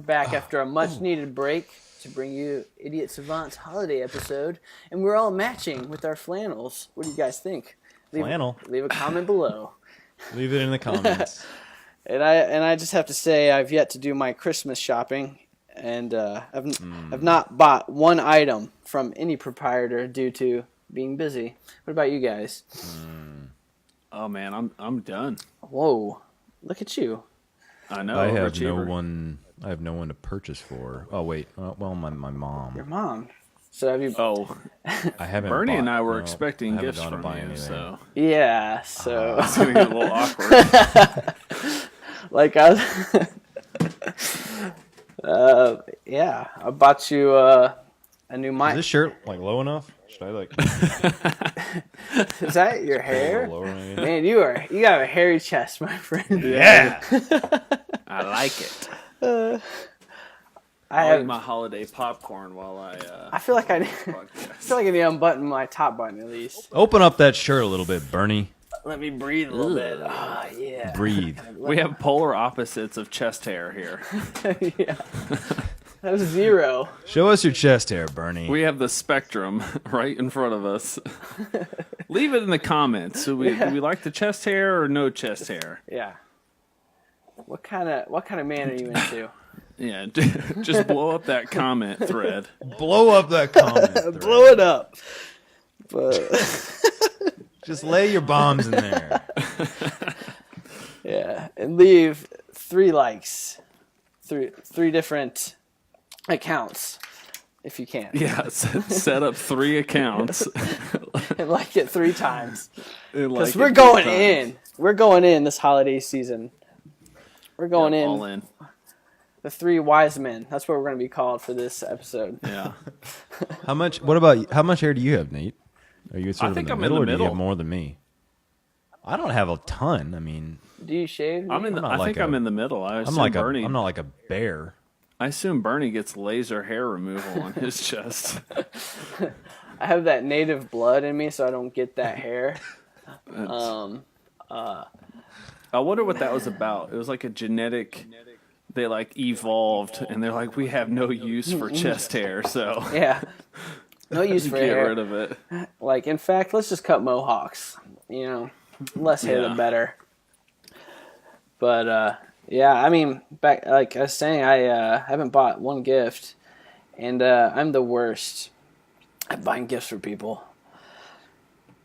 back after a much-needed break to bring you Idiot Savants holiday episode, and we're all matching with our flannels. What do you guys think? Leave a comment below. Leave it in the comments. And I just have to say I've yet to do my Christmas shopping, and I've not bought one item from any proprietor due to being busy. What about you guys? Oh man, I'm done. Whoa, look at you. I know. I have no one to purchase for. Oh wait, well my mom. Your mom. So have you? Oh, I haven't. Bernie and I were expecting gifts from from you, anything. so Yeah. So it's gonna get a little awkward. like I was, yeah, I bought you a new mic. Is this shirt like low enough? Should I like? Is that your hair? lower, maybe? Man, you got a hairy chest, my friend. Yeah. I like it. I I'll have eat my holiday popcorn while I feel like I need podcast. to unbutton my top button at least. Open up that shirt a little bit, Bernie. Let me breathe a little bit. Oh, yeah. Breathe. We have polar opposites of chest hair here. Yeah. That's 0. Show us your chest hair, Bernie. We have the spectrum right in front of us. Leave it in the comments. Do we like the chest hair or no chest hair? Yeah. What kind of man are you into? Yeah, just blow up that comment thread. Blow up that comment. thread. Blow it up. But Just lay your bombs in there. yeah, and leave 3 likes, three different accounts, if you can. Yeah, set up 3 accounts. And like it 3 times. Because Like we're going in. We're going in this holiday season. We're going in. All in. The 3 wise men. That's what we're going to be called for this episode. Yeah. How much hair do you have, Nate? Are you sort of in the middle, or do you have more than me? I don't have a ton. I mean, Do you shave? I think I'm in the middle. I'm not like a bear. I assume Bernie gets laser hair removal on his chest. I have that native blood in me, so I don't get that hair. I wonder what that was about. It was like a genetic. They like evolved, and they're like, we have no use for chest hair, so Yeah. No use for get hair. rid of it. Like, in fact, let's just cut mohawks. You know, less hair the better. But yeah, I mean, back like I was saying, I haven't bought one gift, and I'm the worst at buying gifts for people.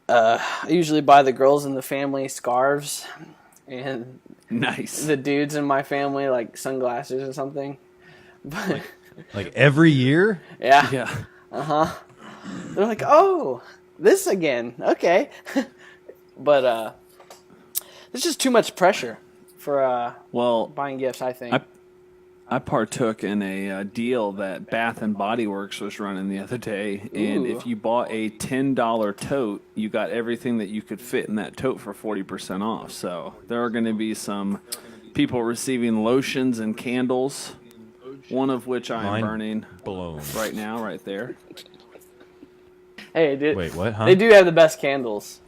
I usually buy the girls in the family scarves, and Nice. the dudes in my family like sunglasses or something. But Like every year? yeah, Yeah. they're like, oh, this again, okay. But there's just too much pressure for Well, buying gifts, I think. I partook in a deal that Bath and Body Works was running the other day, and Ooh. if you bought a $10 tote, you got everything that you could fit in that tote for 40% off. So there are going to be some people receiving lotions and candles, one of which I am Mind burning blown. right now, right there. Hey, dude, Wait, what? Huh? they do have the best candles.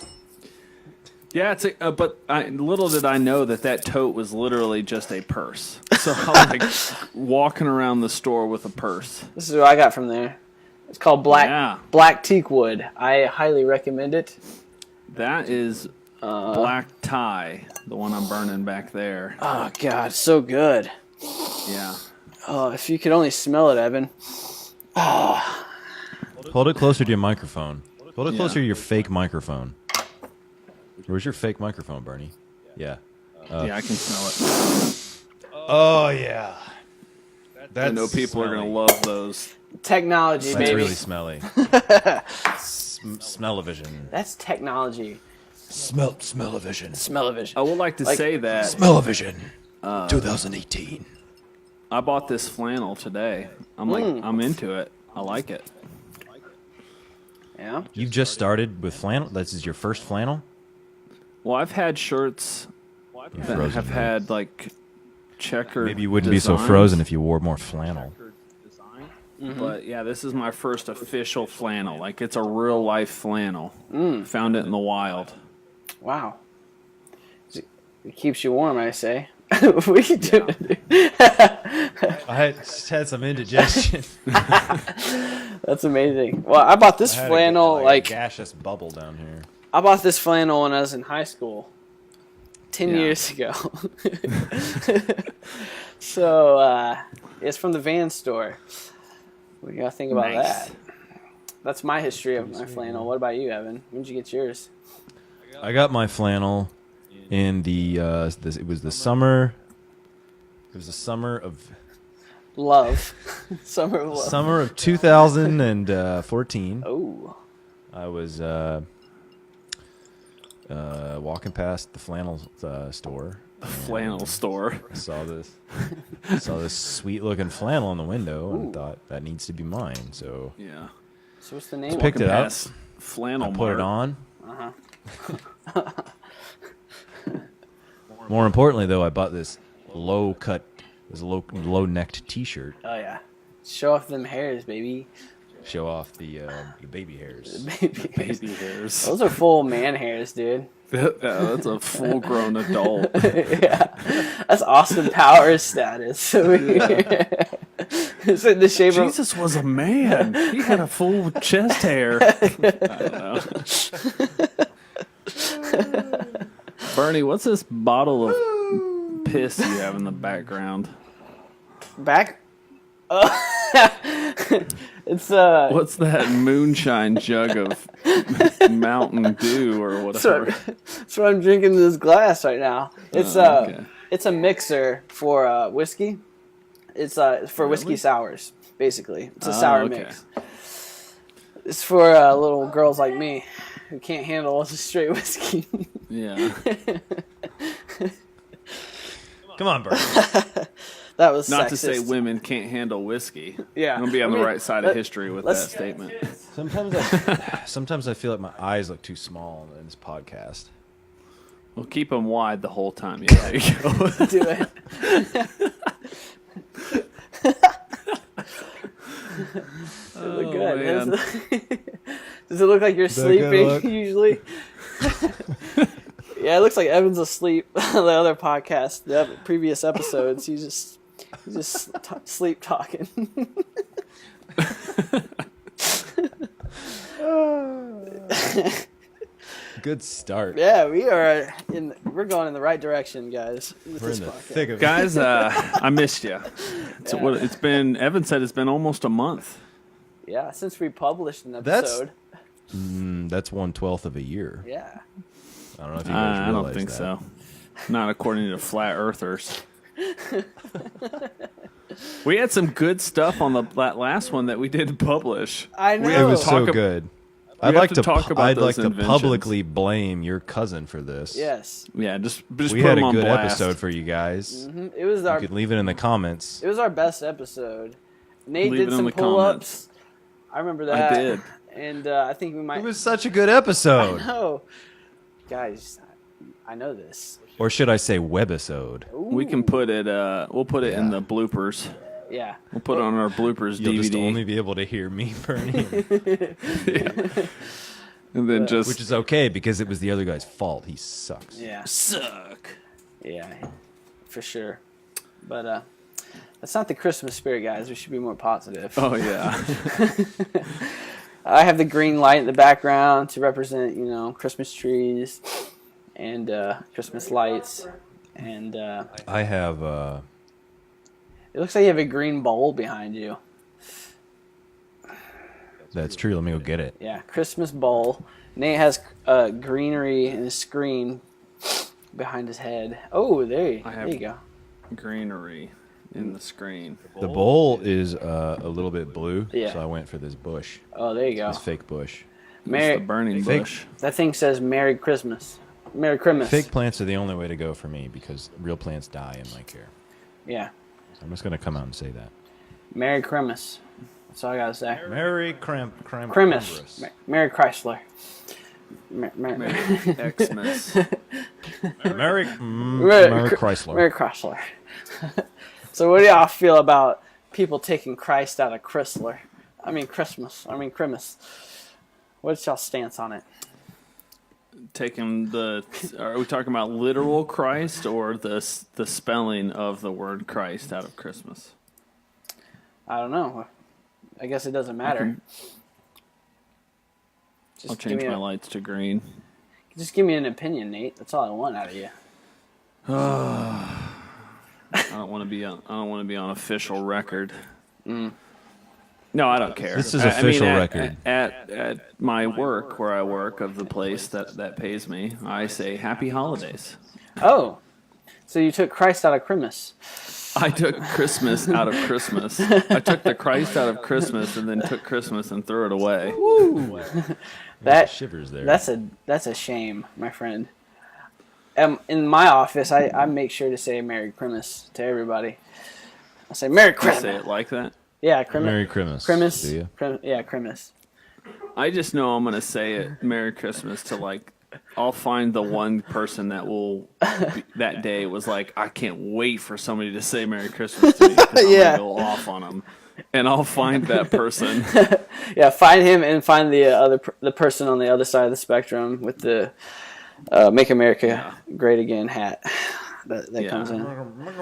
Yeah, but little did I know that tote was literally just a purse. So I was like walking around the store with a purse. This is what I got from there. It's called Black Teak Wood. I highly recommend it. That is black tie, the one I'm burning back there. Oh God, so good. Yeah. Oh, if you could only smell it, Evan. Hold it closer to your microphone. Hold it closer Yeah. to your fake microphone. Where's your fake microphone, Bernie? Yeah. Yeah, I can smell it. Oh, yeah. I know people are going to love those. Technology, That's baby. really smelly. Smell-o-vision. That's technology. Smell-o-vision. Smell-o-vision. I would like to say that Smell-o-vision. 2018. I bought this flannel today. I'm into it. I like it. Yeah. You've just started with flannel? This is your first flannel? Well, I've had shirts You're that frozen, have right? had like checkered Maybe you wouldn't be so designs. frozen if you wore more flannel. But yeah, this is my first official flannel. Like it's a real life flannel. Found it in the wild. Wow. It keeps you warm, I say. What are you doing? I just had some indigestion. That's amazing. Well, I bought this flannel a gaseous bubble down here. I bought this flannel when I was in high school, 10 years ago. So it's from the Van store. What do you gotta think about that? That's my history of my flannel. What about you, Evan? When did you get yours? I got my flannel in the it was the summer. It was the summer of love. Summer of love. Summer of 2014. Oh. I was walking past the flannel store. The flannel store. I saw this sweet looking flannel in the window and thought that needs to be mine. So yeah. So what's the name? Picked it up. Flannel. I put it on. Uh-huh. More importantly, though, I bought this low necked T-shirt. Oh yeah. Show off them hairs, baby. Show off the baby hairs. Baby hairs. Those are full man hairs, dude. That's a full-grown adult. Yeah, that's Austin Powers status. It's in the shape Jesus was a man. He had a full chest hair. I don't know. Bernie, what's this bottle of piss you have in the background? It's What's that moonshine jug of Mountain Dew or whatever? That's what I'm drinking in this glass right now. It's okay. It's a mixer for whiskey. It's for whiskey sours, basically. It's a sour mix. It's for little girls like me who can't handle just straight whiskey. Yeah. Come on, Bert. That was not sexist. to say women can't handle whiskey. Yeah, I'm gonna be on the right side of history with that statement. Sometimes I feel like my eyes look too small in this podcast. We'll keep them wide the whole time. Yeah, there you go. Do it. Look good. Does it look like you're sleeping usually? Yeah, it looks like Evan's asleep. The other podcast, the previous episodes, he's just sleep talking. Good start. Yeah, we're going in the right direction, guys. We're in the thick of it. Guys, I missed you. It's been. Evan said it's been almost a month. Yeah, since we published an episode. That's 1/12 of a year. Yeah. I don't know if you guys realize I don't think so. Not according to flat earthers. We had some good stuff on that last one that we didn't publish. I know. It was so good. I'd like to inventions. publicly blame your cousin for this. Yes. Yeah, just we put had him a on good blast. episode for you guys. Mm-hmm. It was You could leave it in the comments. It was our best episode. Nate Leave did it in some the pull-ups. I remember that. I did. And I think we might. It was such a good episode. No, guys, I know this. Or should I say webisode? We can put it. We'll put it in the bloopers. Yeah. We'll put it on our bloopers You'll DVD. just only be able to hear me, Bernie. Yeah. And then Which is okay because it was the other guy's fault. He sucks. Yeah. suck. Yeah, for sure. But that's not the Christmas spirit, guys. We should be more positive. Oh yeah. I have the green light in the background to represent, Christmas trees and Christmas lights. And I have. it looks like you have a green bowl behind you. That's true. Let me go get it. Yeah, Christmas bowl. Nate has greenery in his screen behind his head. Oh, there you go. Greenery in the screen. The bowl is a little bit blue, Yeah. so I went for this bush. Oh, there you go. This fake bush. Merry, It's the burning bush. that thing says Merry Christmas. Merry Christmas. Fake plants are the only way to go for me because real plants die in my care. Yeah. I'm just going to come out and say that. Merry Christmas. That's all I gotta say. Merry Christmas. Merry Chrysler. Merry Xmas. Merry Chrysler. Merry Chrysler. So what do y'all feel about people taking Christ out of Chrysler? Christmas. What's y'all stance on it? taking the? Are we talking about literal Christ or the spelling of the word Christ out of Christmas? I don't know. I guess it doesn't matter. I'll change my lights to green. Just give me an opinion, Nate. That's all I want out of you. I don't want to be on official record. No, I don't care. This is official record. At my work, where I work, of the place that pays me, I say Happy Holidays. Oh, so you took Christ out of Christmas. I took Christmas out of Christmas. I took the Christ out of Christmas and then took Christmas and threw it away. Woo. That shivers there. That's a shame, my friend. In my office, I make sure to say Merry Christmas to everybody. I say Merry Christmas. You say it like that? Yeah, Christmas. Merry Christmas. Christmas. Do you? Yeah, Christmas. I just know I'm going to say it Merry Christmas to like, I'll find the one person that will, that day was like, I can't wait for somebody to say Merry Christmas to me. I'm going to go off on them. And I'll find that person. Yeah, find him and find the person on the other side of the spectrum with the Make America Great Again hat that comes in.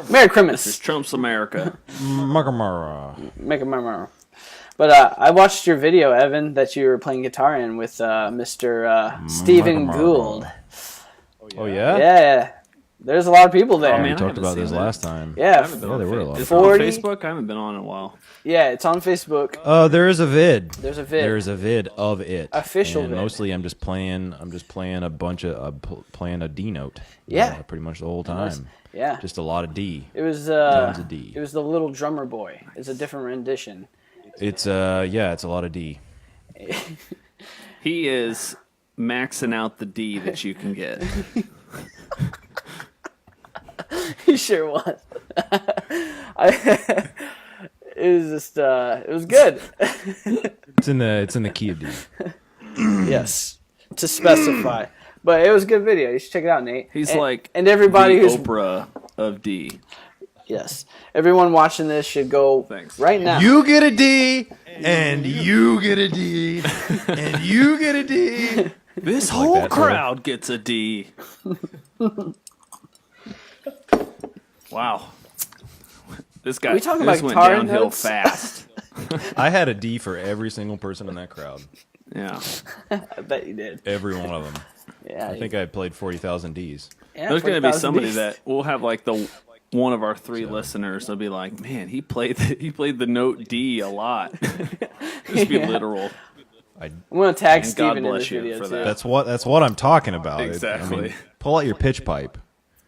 Merry Christmas. This is Trump's America. Make America. But I watched your video, Evan, that you were playing guitar in with Mr. Stephen Gould. Oh, yeah? Yeah. There's a lot of people there. Oh, man, we talked about this last time. Yeah. There were a lot. Is it on Facebook? I haven't been on in a while. Yeah, it's on Facebook. Oh, there is a vid. There's a vid. There's a vid of it. Official and vid. Mostly I'm just playing playing a D note. Yeah. Pretty much the whole time. Yeah. Just a lot of D. It was tons of D. It was the Little Drummer Boy. It's a different rendition. It's it's a lot of D. He is maxing out the D that you can get. He sure was. It was just it was good. It's in the key of D. Yes, to specify. But it was a good video. You should check it out, Nate. He's and everybody who's Oprah of D. Yes, everyone watching this should go right now. You get a D, and you get a D, and you get a D. This whole crowd gets a D. Wow. This guy went downhill notes? fast. I had a D for every single person in that crowd. Yeah. I bet you did. Every one of them. Yeah. I think I played 40,000 Ds. Yeah, there's going to be somebody that we'll have like one of our three listeners. They'll be like, "Man, he played the note D a lot." Just be literal. I'm going to tag Steven in this video too. That's what I'm talking about. Exactly. Pull out your pitch pipe.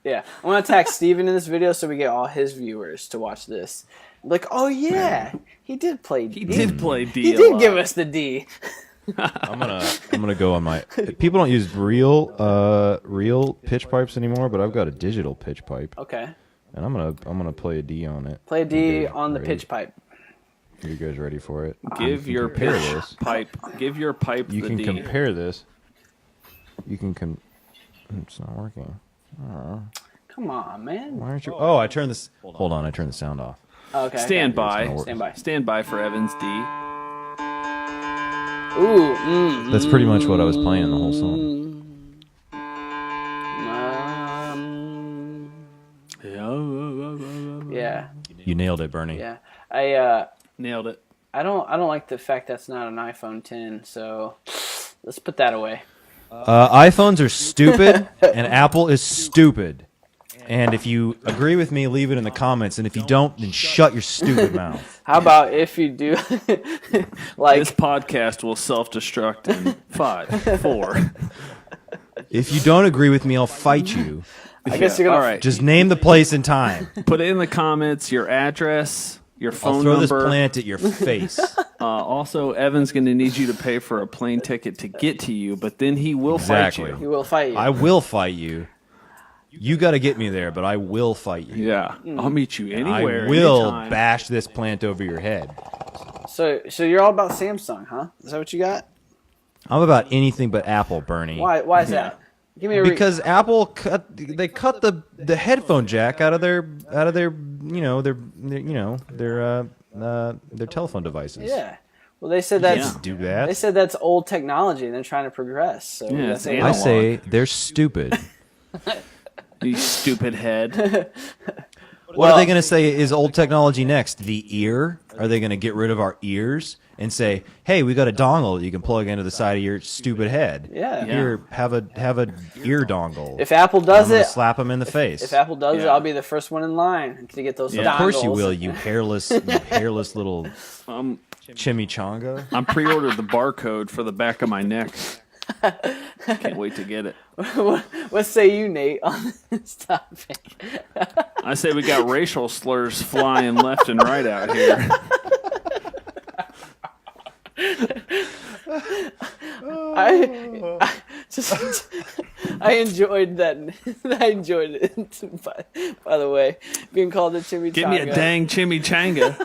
Yeah, I'm going to tag Steven in this video so we get all his viewers to watch this. Like, oh yeah, he did play D. He did play D. He did give us the D. I'm gonna go on my. People don't use real pitch pipes anymore, but I've got a digital pitch pipe. Okay. And I'm gonna play a D on it. Play a D on the pitch pipe. Are you guys ready for it? Give your pitch pipe. Give your pipe. You the can D. compare this. You can It's not working. Come on, man. Why aren't you? Oh, I turned this. Hold on, I turned the sound off. Okay. Stand by. Stand by for Evan's D. Ooh. That's pretty much what I was playing the whole song. Yeah. You nailed it, Bernie. Yeah. I nailed it. I don't like the fact that's not an iPhone 10, so let's put that away. iPhones are stupid, and Apple is stupid. And if you agree with me, leave it in the comments. And if you don't, then shut your stupid mouth. How about if you do? Like this podcast will self-destruct in 5, 4. If you don't agree with me, I'll fight you. I guess you're gonna. All right. Just name the place and time. Put it in the comments. Your address. Your phone number. I'll throw this plant at your face. Also, Evan's going to need you to pay for a plane ticket to get to you, but then he will fight you. He will fight you. I will fight you. You got to get me there, but I will fight you. Yeah, I'll meet you anywhere. I will anytime. bash this plant over your head. So you're all about Samsung, huh? Is that what you got? I'm about anything but Apple, Bernie. Why is that? Give me a because Apple cut the headphone jack out of their their telephone devices. Yeah. Well, they said You can't that's just do that. they said that's old technology, and they're trying to progress. So Yeah, that's it's analog. I analog. say they're stupid. You stupid head. What are they going to say is old technology next? The ear? Are they going to get rid of our ears and say, "Hey, we got a dongle that you can plug into the side of your stupid head. Yeah. Here, have a ear dongle." If Apple does I'm gonna it, slap them in the face. if Apple does it, Yeah. I'll be the first one in line to get those. Yeah. Dongles. Of course you will, you hairless little chimichanga. I'm pre-ordered the barcode for the back of my neck. Can't wait to get it. What say you, Nate, on this topic? I say we got racial slurs flying left and right out here. I enjoyed that. I enjoyed it. By the way, being called a chimichanga. Give me a dang chimichanga.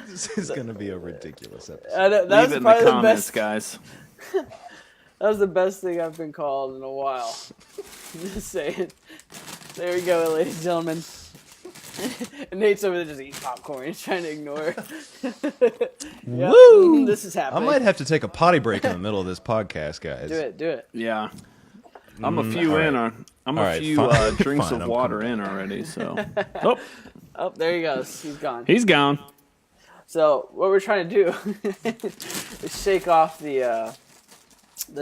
This is going to be a ridiculous episode. That Leave was it in probably the the comments, best. guys. That was the best thing I've been called in a while. Just saying. There we go, ladies and gentlemen. And Nate's over there just eating popcorn. He's trying to ignore. Yep. Woo! This is I happening. might have to take a potty break in the middle of this podcast, guys. Do it. Yeah. I'm a few all right. in on. I'm All a right, few fine. drinks Fine, of I'm water coming in already. So, oh, Oh, there he goes. He's gone. he's gone. So what we're trying to do is shake off the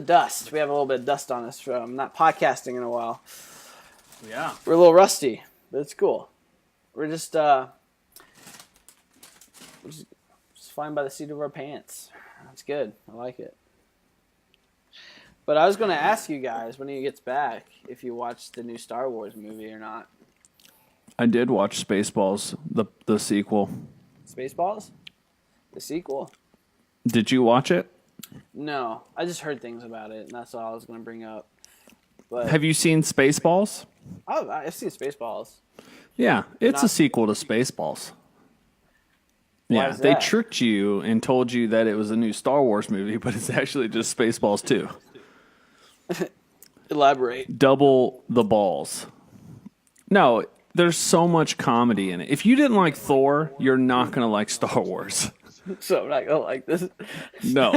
dust. We have a little bit of dust on us from not podcasting in a while. Yeah. We're a little rusty, but it's cool. We're just flying by the seat of our pants. That's good. I like it. But I was going to ask you guys when he gets back if you watched the new Star Wars movie or not. I did watch Spaceballs, the sequel. Spaceballs? The sequel? Did you watch it? No, I just heard things about it, and that's all I was going to bring up. But Have you seen Spaceballs? oh, I've seen Spaceballs. Yeah, it's Not- a sequel to Spaceballs. Why Yeah, is they that? tricked you and told you that it was a new Star Wars movie, but it's actually just Spaceballs 2. Elaborate. Double the balls. No, there's so much comedy in it. If you didn't like Thor, you're not going to like Star Wars. So I'm not going to like this. No.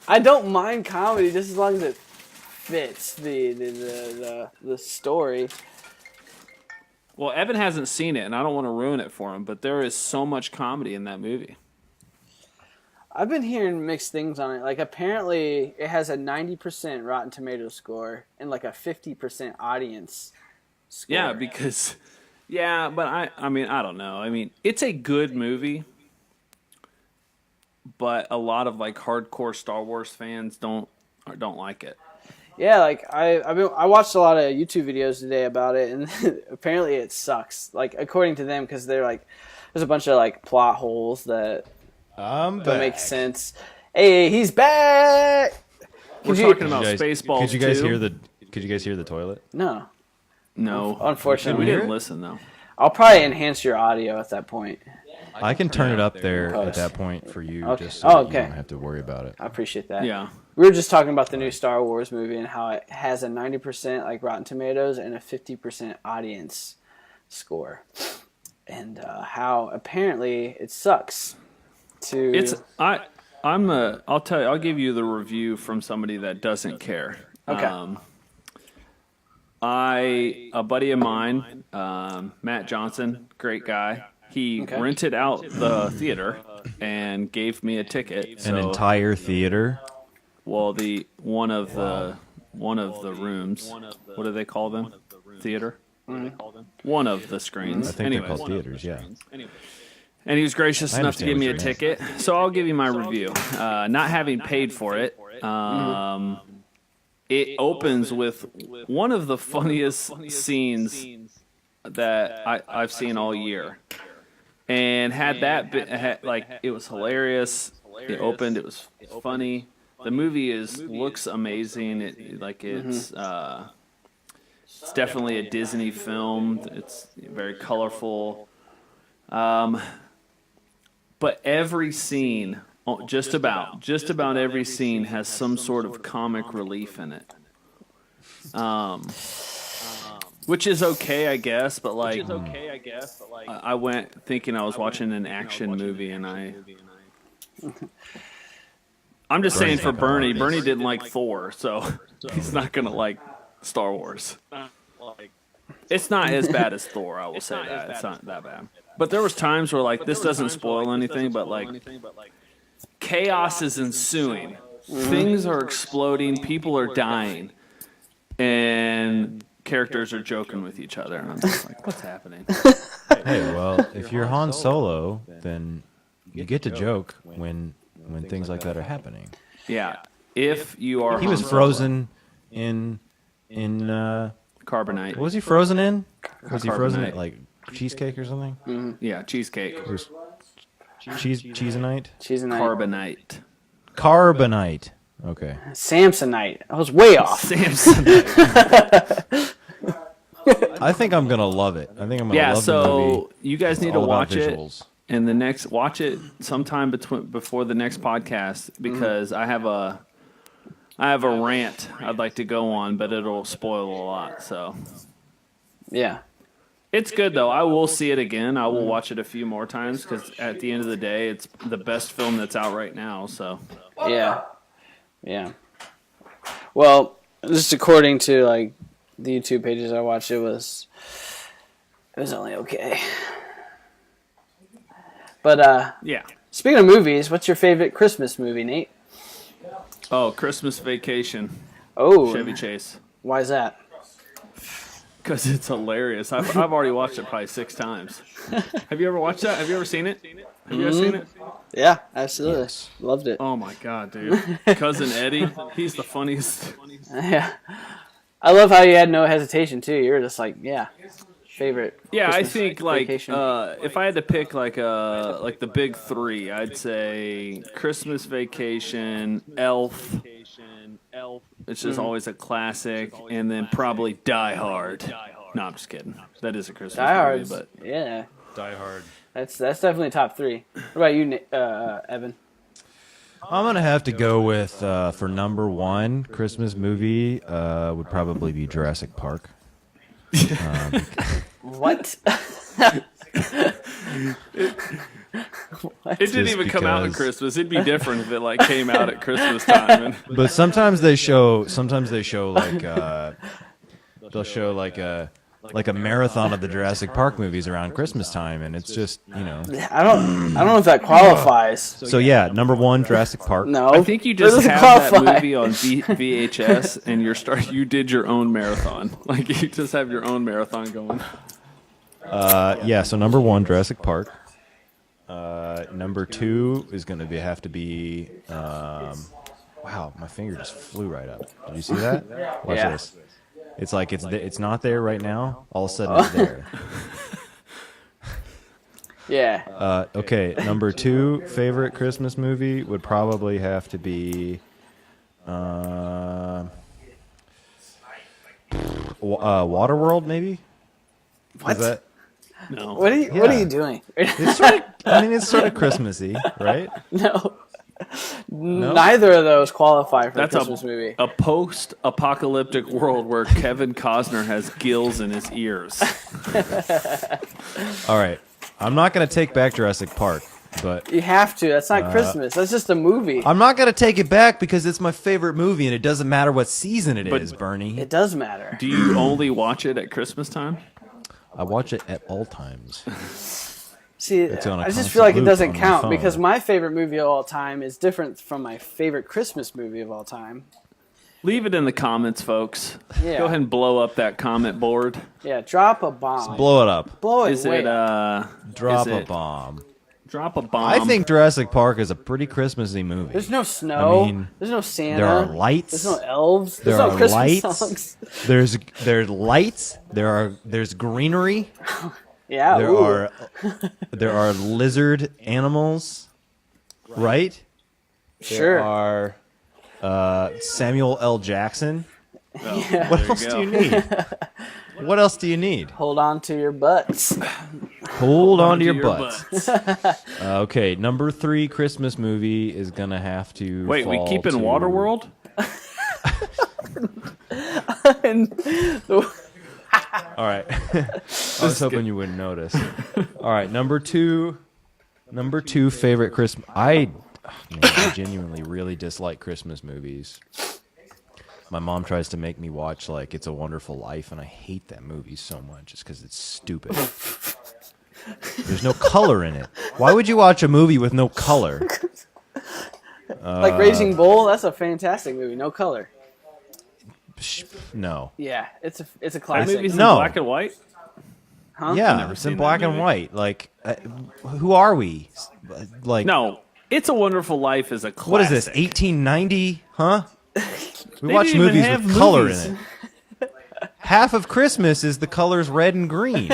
I don't mind comedy just as long as it fits the story. Well, Evan hasn't seen it, and I don't want to ruin it for him, but there is so much comedy in that movie. I've been hearing mixed things on it. Like, apparently, it has a 90% Rotten Tomatoes score and like a 50% audience score. Yeah, because... Yeah, but I mean, I don't know. I mean, it's a good movie, but a lot of like hardcore Star Wars fans don't like it. Yeah, like I watched a lot of YouTube videos today about it, and apparently it sucks. Like, according to them, because they're like, there's a bunch of like plot holes that don't make sense. Hey, he's back. We're Could you- talking about Spaceballs. Could you guys 2. hear the? Could you guys hear the toilet? No, No, unfortunately, we hear didn't it? listen though. I'll probably enhance your audio at that point. I can turn it up there Post. at that point for you, Okay. just so Oh, that okay. you don't have to worry about it. I appreciate that. Yeah. We were just talking about the new Star Wars movie and how it has a 90% like Rotten Tomatoes and a 50% audience score, and how apparently it sucks. I'll tell you. I'll give you the review from somebody that doesn't care. Okay. A buddy of mine, Matt Johnson, great guy. He Okay. rented out the theater and gave me a ticket. An entire theater. Well, one of the rooms. What do they call them? Theater. One of the screens. I think Anyways. they're called theaters. Yeah. And he was gracious I enough to understand give me a what you mean. ticket. So I'll give you my review. Not having paid for it, it opens with one of the funniest scenes that I've seen all year. And had that bit, like, it was hilarious. It opened, it was funny. The movie looks amazing. It's definitely a Disney film. It's very colorful. But every scene, just about every scene has some sort of comic relief in it. Which is okay, I guess, but like, I went thinking I was watching an action movie, and I'm just saying for Bernie didn't like Thor, so he's not gonna like Star Wars. It's not as bad as Thor, I will say that. It's not that bad. But there was times where like this doesn't spoil anything, but like chaos is ensuing. Things are exploding, people are dying, and characters are joking with each other, and I'm just like, what's happening? Hey, well, if you're Han Solo, then you get to joke when things like that are happening. Yeah, if you are, He was frozen in carbonite. what was he frozen in? Was he frozen Carbonite. in like cheesecake or something? Yeah, cheesecake. It was cheeseanite? Cheeseanite. Carbonite. Okay. Samsonite. I was way off. Samson. I think I'm gonna love it. I think I'm gonna Yeah, love the movie. so you guys need to all about watch it, visuals. and watch it sometime before the next podcast, because I have a rant I'd like to go on, but it'll spoil a lot. So Yeah. it's good though. I will see it again. I will watch it a few more times because at the end of the day, it's the best film that's out right now. So Yeah. Yeah. Well, just according to like the YouTube pages I watched, it was only okay. But yeah. speaking of movies, what's your favorite Christmas movie, Nate? Oh, Christmas Vacation, Oh, Chevy Chase. why is that? Because it's hilarious. I've already watched it probably 6 times. Have you ever watched that? Have you ever seen it? Have you ever seen it? Yeah, absolutely. Loved it. Oh my god, dude! Cousin Eddie, he's the funniest. Yeah. I love how you had no hesitation too. You were just like, yeah, favorite. Yeah, I Christmas think like vacation. if I had to pick like the big 3, I'd say Christmas Vacation, Elf. It's just always a classic, and then probably Die Hard. No, I'm just kidding. That is a Christmas Die Hard, movie, but yeah, Die Hard. that's definitely top 3. What about you, Evan? I'm gonna have to go with for number 1 Christmas movie would probably be Jurassic Park. What? it didn't even come out at because- Christmas. It'd be different if it like came out at Christmas time. But sometimes they show like they'll show like a marathon of the Jurassic Park movies around Christmas time, and it's just I don't know if that qualifies. So yeah, number 1 Jurassic Park. No, I think you that just doesn't have that qualify. movie on VHS, and you did your own marathon. Like you just have your own marathon going. Yeah, so number 1 Jurassic Park. Number 2 is gonna have to be. Wow, my finger just flew right up. Did you see that? Watch Yeah. this. It's like it's not there right now. All of a sudden, it's there. Yeah. Okay, number 2 favorite Christmas movie would probably have to be Waterworld, maybe? What? Is that, No. What are you Yeah. doing? it's sort of, I mean, it's sort of Christmassy, right? No. Neither of those qualify for That's a Christmas movie. a post-apocalyptic world where Kevin Costner has gills in his ears. All right. I'm not going to take back Jurassic Park, but You have to. That's not Christmas. That's just a movie. I'm not going to take it back because it's my favorite movie and it doesn't matter what season it is, Bernie. It does matter. Do you only watch it at Christmas time? I watch it at all times. See, It's on a I just constant feel like it loop doesn't on my count phone. because my favorite movie of all time is different from my favorite Christmas movie of all time. Leave it in the comments, folks. Yeah. Go ahead and blow up that comment board. Yeah, drop a bomb. Blow it up. Blow it Is way it up. Drop is a it- bomb. drop a bomb? I think Jurassic Park is a pretty Christmassy movie. There's no snow. I mean, there's no Santa. there are lights. There's no elves. There There's no are Christmas lights. songs. There's lights. There's greenery. Yeah. There are lizard animals, right? Sure. There are Samuel L. Jackson. Yeah. What else do you need? What else do you need? Hold on to your butts. Hold on to your butts. Okay, number 3 Christmas movie is gonna have to. Wait, we fall keep in to- Waterworld? All right. I was hoping you wouldn't notice. All right, number two favorite Christmas. I genuinely really dislike Christmas movies. My mom tries to make me watch like It's a Wonderful Life, and I hate that movie so much just because it's stupid. There's no color in it. Why would you watch a movie with no color? Like Raging Bull, that's a fantastic movie. No color. No. Yeah, it's a That classic. movie's in No. black and white. Huh? Yeah, never it's in seen black that and movie. white. Like, who are we? Like, No, It's a Wonderful Life is a classic. what is this? 1890? Huh? We They watch didn't even movies have with color movies. in it. Half of Christmas is the colors red and green.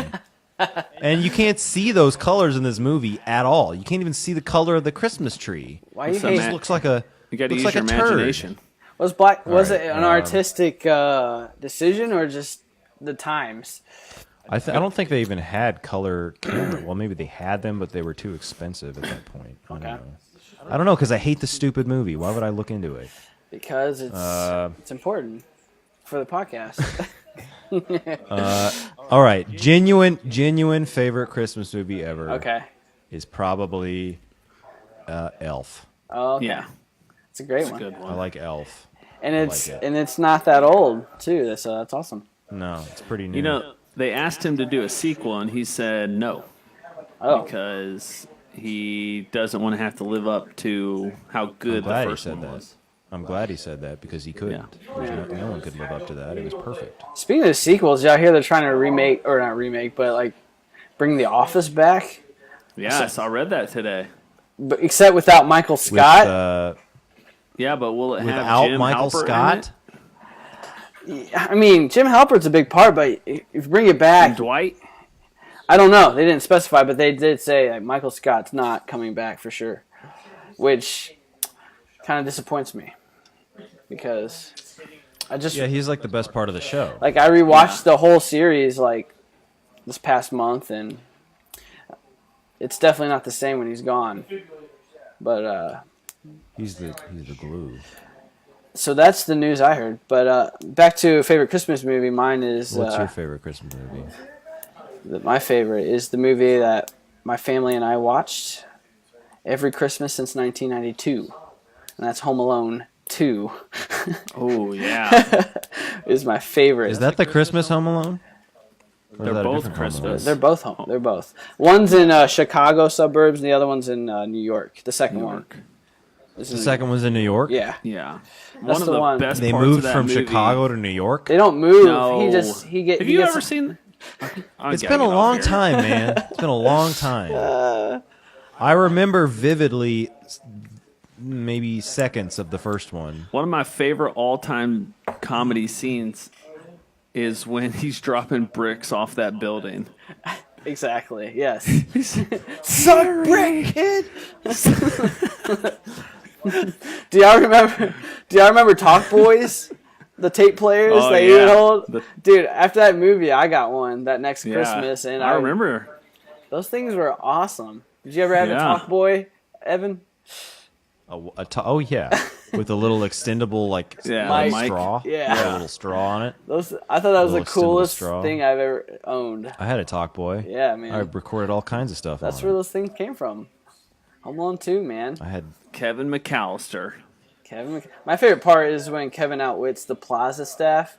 And you can't see those colors in this movie at all. You can't even see the color of the Christmas tree. Why you What's hate? that, It looks like a You got to looks use like your a turd. imagination. Was right, it an artistic decision or just the times? I don't think they even had color camera. Well, maybe they had them, but they were too expensive at that point. I don't know because I hate the stupid movie. Why would I look into it? Because it's important for the podcast. All right, genuine favorite Christmas movie ever. Okay. Is probably Elf. Oh, okay. Yeah, It's a great it's a one. good I one. like Elf. And it's like it. and it's not that old too. So that's awesome. No, it's pretty new. You know, they asked him to do a sequel, and he said no Oh, because he doesn't want to have to live up to how good the glad he first said one that. was. I'm glad he said that because he couldn't. No one could live up to that. It was perfect. speaking of sequels, y'all hear they're trying to remake or not remake, but like bring The Office back, Yes, I read that today. but except without Michael Scott. Yeah, but will it have Without Jim Michael Halpert in Scott. it? I mean, Jim Halpert's a big part, but if you bring it And back, Dwight? I don't know. They didn't specify, but they did say like, Michael Scott's not coming back for sure, which kind of disappoints me because I just Yeah, he's like the best part of the show. like I rewatched the whole series like this past month, and it's definitely not the same when he's gone. But He's the glue. so that's the news I heard. But back to favorite Christmas movie. Mine is What's your favorite Christmas movie? my favorite is the movie that my family and I watched every Christmas since 1992, and that's Home Alone 2. Oh, yeah. Is my favorite. Is that the Christmas Home Alone? Or is They're that a both different Home Alone? Christmas. They're both home. They're both. One's in Chicago suburbs, and the other one's in New York. The second one. The second one's in New York. Yeah. Yeah. That's One of the the one. best They parts moved of that from movie. Chicago to New York. They don't move. No. He gets. Have you ever seen? It's been a long time, man. It's been a long time. I remember vividly maybe seconds of the first one. One of my favorite all-time comedy scenes is when he's dropping bricks off that building. Exactly. Yes. Suck brick, kid. Do y'all remember Talk Boys? The tape players Oh, that you yeah. would hold? The- Dude, after that movie, I got one that next Christmas, and I remember. those things were awesome. Did you ever have a Yeah. Talk Boy, Evan? Oh yeah, with a little extendable like Yeah, mic. straw. Yeah. a little straw on it. I thought that was the Little extendable coolest straw. thing I've ever owned. I had a Talk Boy. Yeah, man. I recorded all kinds of stuff. That's on where it. those things came from. Home Alone 2, man. I had. Kevin McAllister. My favorite part is when Kevin outwits the Plaza staff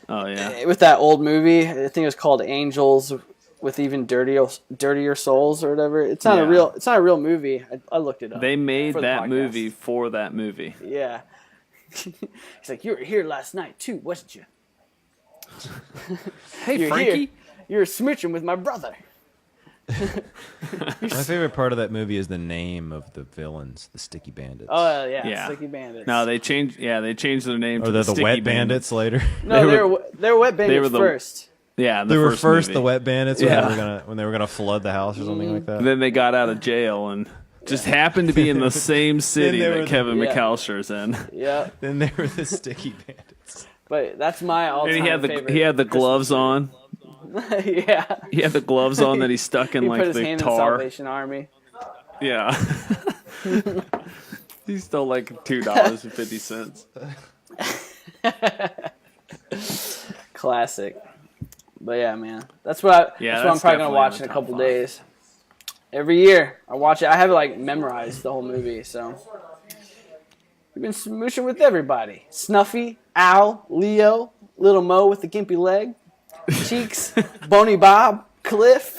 Oh yeah. with that old movie. I think it was called Angels with Even Dirtier Souls or whatever. It's not Yeah. a real movie. I looked it up. They made for the that podcast. movie for that movie. Yeah. He's like, you were here last night too, wasn't you? Hey, You're Frankie. here. You were smooching with my brother. My favorite part of that movie is the name of the villains, the Sticky Bandits. Oh yeah, Yeah. Sticky Bandits. No, they changed. Yeah, they changed their name. Or to they're the the Sticky Wet Bandits later. no, they were Wet Bandits were the- first. Yeah, the They were first first movie. the Wet Bandits when, Yeah. when they were gonna flood the house or something like that. Then they got out of jail and just happened to be in the same city they were that the- Kevin Yeah. McAllister's in. Yeah, Then they were the Sticky Bandits. but that's my all-time And he had the favorite. he had the gloves on. Yeah. He had the gloves on that he stuck in He like put his the hand in tar. Salvation Army. Yeah. He stole like $2.50. Classic. But yeah, man, that's what I'm probably gonna watch in a couple days. Every year I watch it. I have it like memorized the whole movie. So we've been smooshing with everybody: Snuffy, Al, Leo, Little Mo with the gimpy leg, Cheeks, Boney Bob, Cliff.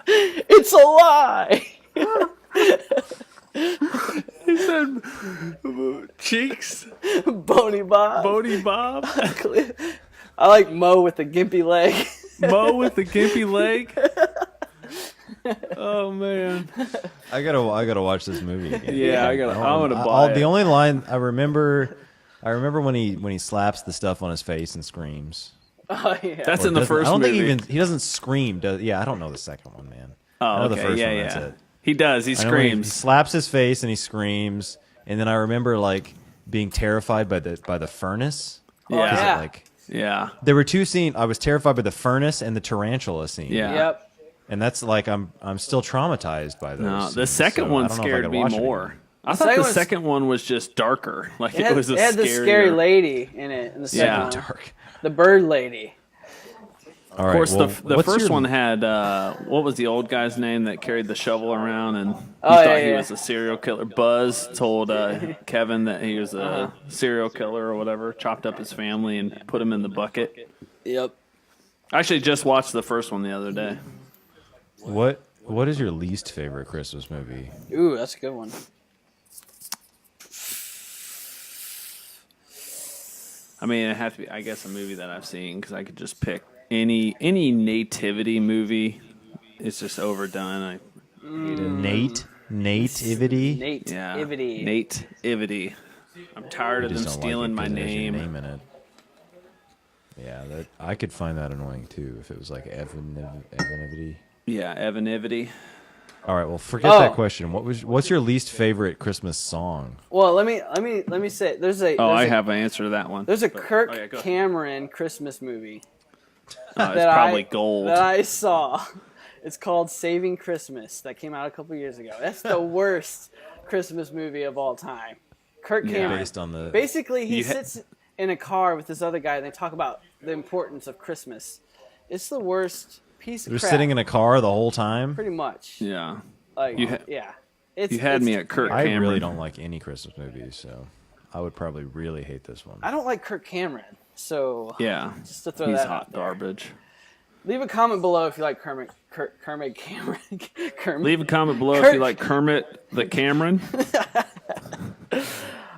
It's a lie. He said Cheeks, Boney Bob. Bodie Bob, Cliff. I like Mo with the gimpy leg. Mo with the gimpy leg. Oh man, I gotta watch this movie again. Yeah, I'm gonna buy it. The only line I remember when he slaps the stuff on his face and screams. Oh yeah. That's in the first I don't movie. think he doesn't scream. I don't know the second one, man. I Oh, know okay. the first Yeah, one. yeah. That's it. He does. He I know when he screams. slaps his face and he screams, and then I remember like being terrified by the furnace. Yeah. 'Cause it, Yeah. like Yeah. there were two scenes. I was terrified by the furnace and the tarantula scene. Yeah. Yep. And that's like I'm still traumatized by those. No, the scenes, second so I one don't know if I scared could me watch it more. again. I thought second the one's- second one was just darker. Like It was a had the scary scarier- lady in it. In the second Yeah. one. Dark. The bird lady. All Of right, course, well, the what's first your- one had what was the old guy's name that carried the shovel around and he Oh, thought yeah, he yeah. was a serial killer. Buzz told Kevin that he was a serial killer or whatever. Chopped up his family and put him in the bucket. Yep. I actually just watched the first one the other day. What is your least favorite Christmas movie? Ooh, that's a good one. I mean, it had to be, I guess, a movie that I've seen because I could just pick any nativity movie. It's just overdone. Nativity. Nate. Yeah, Ivity. nativity. I'm tired of You them just don't stealing like it my 'cause it has your name. in it. Yeah, I could find that annoying too if it was like Evanivity. Yeah, Evanivity. All right, well, forget Oh. that question. What's your least favorite Christmas song? Well, let me say there's a Oh, there's I a, have an answer to that one. there's a But- Kirk oh, yeah, go ahead. Cameron Christmas movie Oh, it's that probably I gold. that I saw. It's called Saving Christmas. That came out a couple years ago. That's the worst Christmas movie of all time. Kirk Cameron. Based on the Basically, he You ha- sits in a car with this other guy, and they talk about the importance of Christmas. It's the worst piece of they're crap. sitting in a car the whole time. pretty much. Yeah. Like, You ha- yeah. It's, You had it's- me at Kirk I Cameron. really don't like any Christmas movies, so I would probably really hate this one. I don't like Kirk Cameron, so Yeah. just to throw He's that hot out there. garbage. Leave a comment below if you like Kermit Cameron. Kermit. Leave a comment below if Kirk- you like Kermit the Cameron.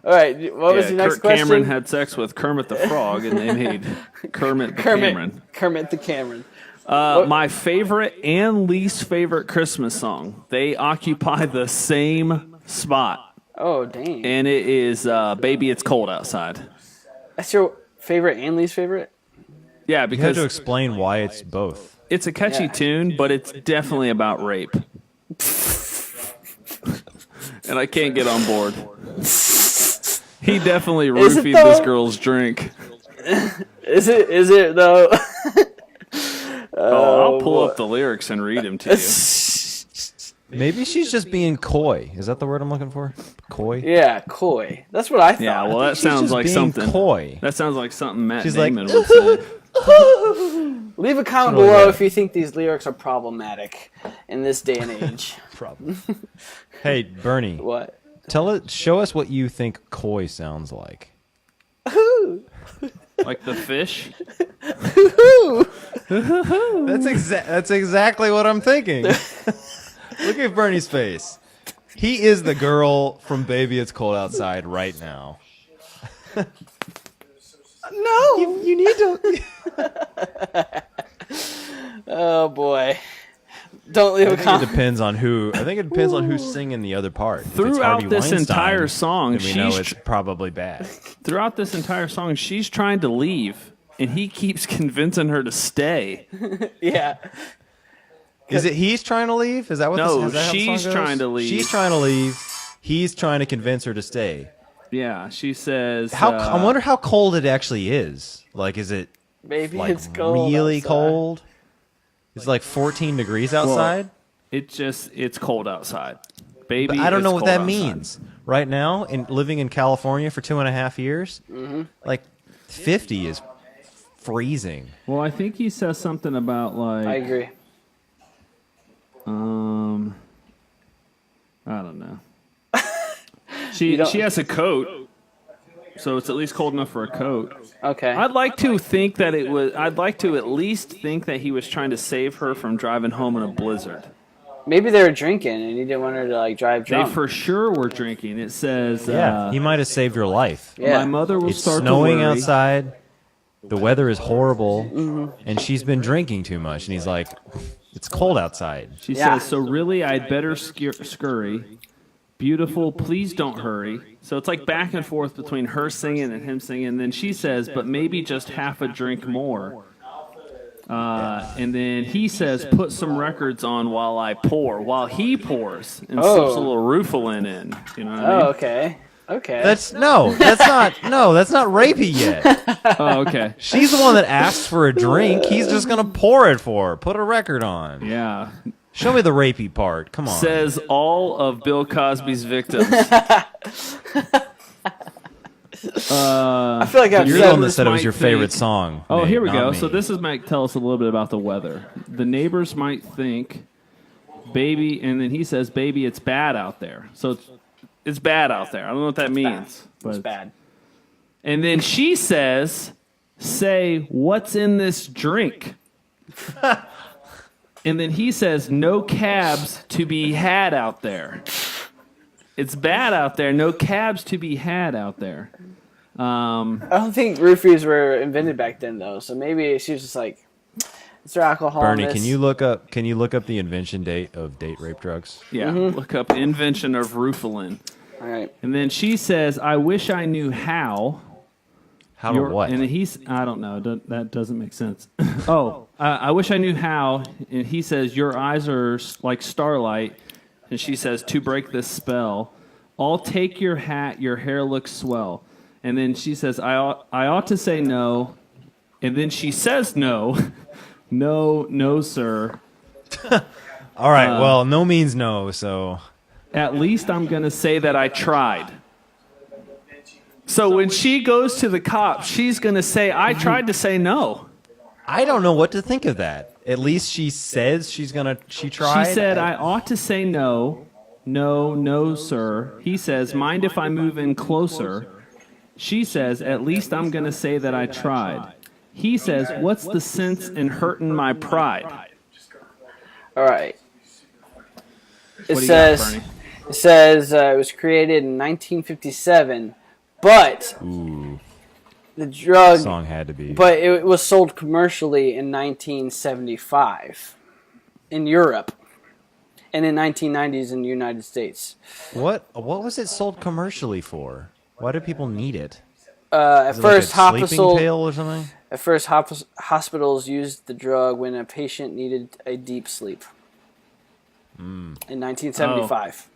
All right, what was Yeah, your next Kirk question? Cameron had sex with Kermit the Frog, and they made Kermit the Cameron. Kermit the Cameron. My favorite and least favorite Christmas song. They occupy the same spot, Oh, dang. and it is "Baby It's Cold Outside." That's your favorite and least favorite? Yeah, You have because to explain why it's both. it's a catchy Yeah. tune, but it's definitely about rape. And I can't get on board. He definitely Is it roofied though? this girl's drink. Is it though? Oh, I'll pull up the lyrics and read them to you. Maybe she's just being coy. Is that the word I'm looking for? Coy? Yeah, coy. That's what I thought. Yeah, well, that She's sounds just like being something. coy. That sounds like something Matt She's like, Damon would say. Leave a comment So, below yeah. if you think these lyrics are problematic in this day and age. Problem. Hey, Bernie, What? show us what you think coy sounds like. Like the fish. That's exactly what I'm thinking. Look at Bernie's face. He is the girl from Baby It's Cold Outside right now. No. You need to. Oh boy. Don't leave I a think it comment. depends on who. I think it depends on who's singing the other part. If it's Throughout Harvey this Weinstein, entire song, then we know she's it's probably bad. Throughout this entire song, she's trying to leave, and he keeps convincing her to stay. Yeah. Is it he's trying to leave? Is that what? No, is that how the song she's goes? trying to leave. She's trying to leave. He's trying to convince her to stay. Yeah, she says. I wonder how cold it actually is. Like, is it Maybe like it's cold. really outside. cold? It's like 14 degrees outside. It's cold outside, baby. But I don't it's know what cold that outside. means. Right now, living in California for 2.5 years, like 50 is freezing. Well, I think he says something about like. I agree. I don't know. She has a coat, so it's at least cold enough for a coat. Okay. I'd like to think that it was. I'd like to at least think that he was trying to save her from driving home in a blizzard. Maybe they were drinking and he didn't want her to like drive drunk. They for sure were drinking. It says, Yeah, he might have saved her life. Yeah. "My mother will It's start snowing to worry." outside. The weather is horrible, and she's been drinking too much. And he's like, "It's cold outside." She Yeah. says, "So really, I'd better scurry. Beautiful, please don't hurry." So it's like back and forth between her singing and him singing. And then she says, "But maybe just half a drink more." And then he says, "Put some records on while I pour," while he pours and slips a little Rufalin in. You know what I mean? Oh, okay. Okay. That's not rapey yet. Oh, okay. She's the one that asked for a drink. He's just gonna pour it for her. Put a record on. Yeah. Show me the rapey part. Come on. Says all of Bill Cosby's victims. I feel like I've You're the said one that this. said it was might your favorite think- song. Oh, Nate, here we not go. me. So this is might tell us a little bit about the weather. The neighbors might think, "Baby," and then he says, "Baby, it's bad out there." So it's bad out there. I don't know what that means. But It's bad. And then she says, "Say, what's in this drink?" And then he says, "No cabs to be had out there." It's bad out there. No cabs to be had out there. I don't think roofies were invented back then, though. So maybe she was just like, "Is there alcohol in Bernie, this?" can you look up the invention date of date rape drugs? Yeah, look up invention of Rufalin. All right. And then she says, "I wish I knew how." How to what? And I don't know. That doesn't make sense. I wish I knew how. And he says, "Your eyes are like starlight." And she says, "To break this spell, I'll take your hat. Your hair looks swell." And then she says, I ought to say no." And then she says no. No, sir. All right. Well, no means no. So At least I'm going to say that I tried. So when she goes to the cops, she's going to say, "I tried to say no." I don't know what to think of that. At least she says she tried. She said, "I ought to say no. No, sir." He says, "Mind if I move in closer?" She says, "At least I'm going to say that I tried." He says, "What's the sense in hurting my pride?" All right. It What do you got, says Bernie? it says it was created in 1957, but the drug, Song had to be. but it was sold commercially in 1975 in Europe, and in 1990s in the United States. What was it sold commercially for? Why do people need it? At Is it first, like a sleeping hospital. pill or something? At first, hospitals used the drug when a patient needed a deep sleep. In 1975.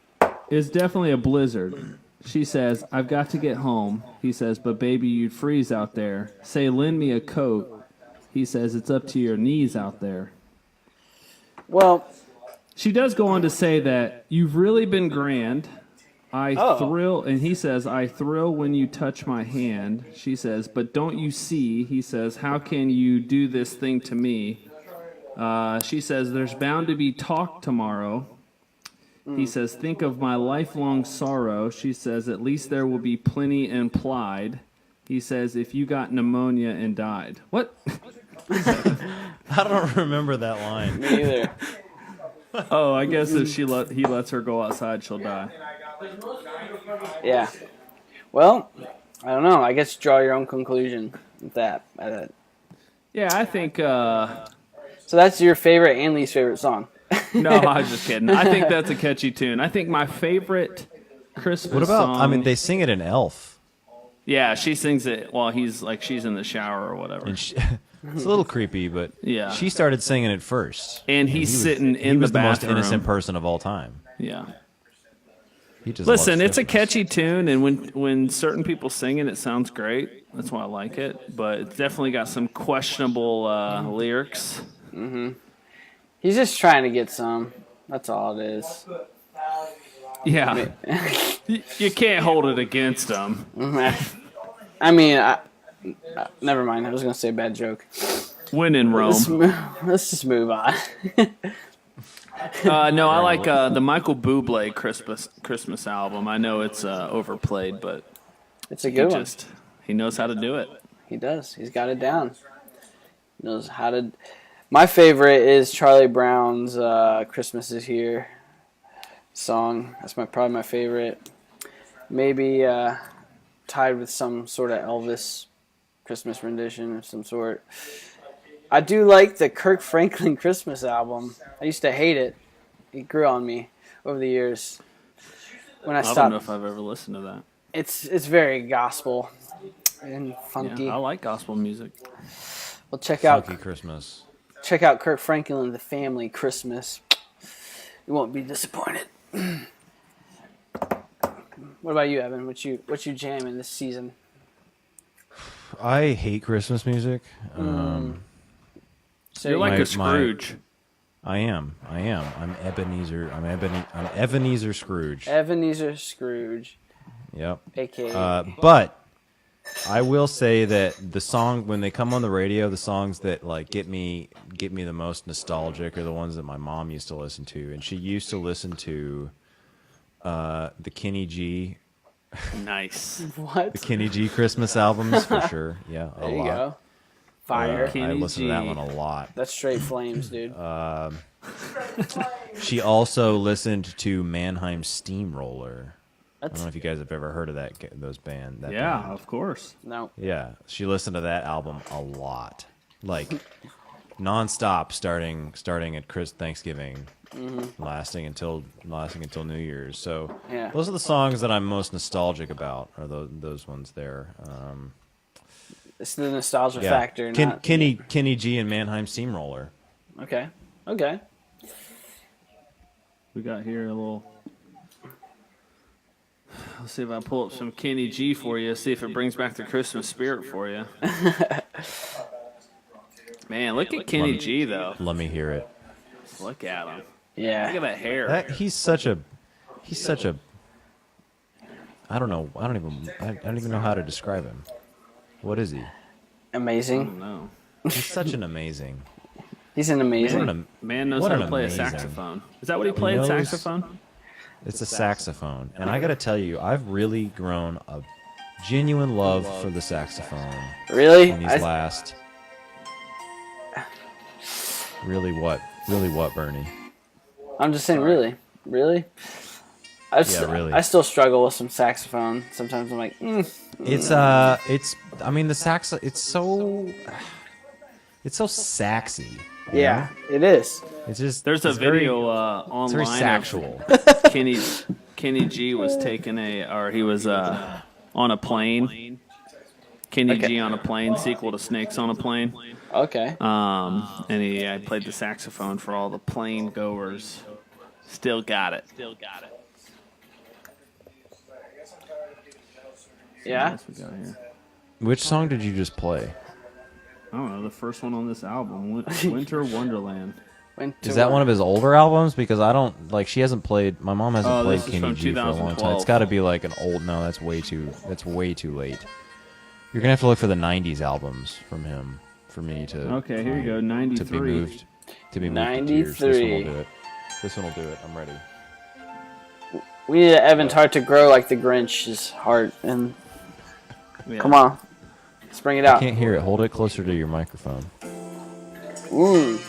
It's definitely a blizzard. She says, "I've got to get home." He says, "But baby, you'd freeze out there." Say, "Lend me a coat." He says, "It's up to your knees out there." Well, She does go on to say that you've really been grand. I Oh. thrill, and he says, "I thrill when you touch my hand." She says, "But don't you see?" He says, "How can you do this thing to me?" She says, "There's bound to be talk tomorrow." He says, "Think of my lifelong sorrow." She says, "At least there will be plenty implied." He says, "If you got pneumonia and died." What? I don't remember that line. me either. Oh, I guess if he lets her go outside, she'll die. Yeah. Well, I don't know. I guess draw your own conclusion with that. Yeah, I think... So that's your favorite and least favorite song. No, I was just kidding. I think that's a catchy tune. I think my favorite Christmas What about? song... I mean, they sing it in Elf, Yeah, she sings it while she's in the shower or whatever. and it's a little creepy, but Yeah. she started singing it first. And he's sitting He in was the the most bathroom. innocent person of all time. Yeah. He just Listen, loves it's a Christmas. catchy tune, and when certain people sing it, it sounds great. That's why I like it. But it's definitely got some questionable lyrics. He's just trying to get some. That's all it is. Yeah. You can't hold it against them. I mean, Never mind. I was gonna say a bad joke. When in Rome. Let's just move on. No, I like the Michael Bublé Christmas album. I know it's overplayed, but It's a good one. He knows how to do it. He does. He's got it down. He knows how to. My favorite is Charlie Brown's "Christmas Is Here" song. That's probably my favorite. Maybe tied with some sort of Elvis Christmas rendition of some sort. I do like the Kirk Franklin Christmas album. I used to hate it. It grew on me over the years. When I stopped, don't know if I've ever listened to that. it's very gospel and funky. Yeah, I like gospel music. Well, check out Funky Christmas. Kirk Franklin and the Family Christmas. You won't be disappointed. What about you, Evan? What you jamming this season? I hate Christmas music. So You're like a Scrooge. I am. I'm Ebenezer. I'm Ebenezer Scrooge. Ebenezer Scrooge, Yep. aka. But I will say that the song when they come on the radio, the songs that like get me the most nostalgic are the ones that my mom used to listen to, and she used to listen to the Kenny G. Nice. What? The Kenny G Christmas albums for sure. Yeah, a There you lot. go. Fire. I Kenny listen to that G. one a lot. That's straight flames, dude. She also listened to Mannheim Steamroller. I That's don't know if you guys have ever heard of that band. Yeah, band. of course. no. Yeah, she listened to that album a lot, like nonstop, starting at Thanksgiving, lasting until New Year's. So Yeah. those are the songs that I'm most nostalgic about. Are those ones there? It's the nostalgia Yeah, factor. Not, Kenny G and Mannheim Steamroller. Okay. Okay. We got here a little. Let's see if I pull up some Kenny G for you. See if it brings back the Christmas spirit for you. Man, look at Kenny G though. Let me hear it. Look at him. Yeah. Look at that hair. He's such a. I don't know. I don't even know how to describe him. What is he? I Amazing. don't know. He's such an amazing. He's an amazing. What an, Man knows What how an to play amazing- a saxophone. Is that what he played? knows- Saxophone? It's a saxophone, and I got to tell you, I've really grown a genuine love for the saxophone Really? in these last. Really what? Really what, Bernie? I'm just saying, really? Really? really. I still struggle with some saxophone. Sometimes I'm like, It's I mean the sax. It's so saxy. you yeah, know? it is. It's just There's a it's very- video It's online very of sexual. Kenny G was he was on a plane. Kenny G on a plane, sequel to Snakes on a Plane. Okay. And he played the saxophone for all the plane goers. Still got it. Yeah. What else we got here? Which song did you just play? I don't know, the first one on this album, Winter Wonderland. Is that one of his older albums? Because I don't like. She hasn't played. My mom hasn't Oh, played this is Kenny from G for a long time. 2012. It's got to be like an old. No, that's way too. That's way too late. You're gonna have to look for the '90s albums from him for me to. Okay, here you go, To be 93. moved. To be moved to tears. This one 93. will do it. This one will do it. I'm ready. We need Evan's heart to grow like the Grinch's heart. And Yeah. come on, let's bring it I out. can't hear it. Hold it closer to your microphone. Ooh.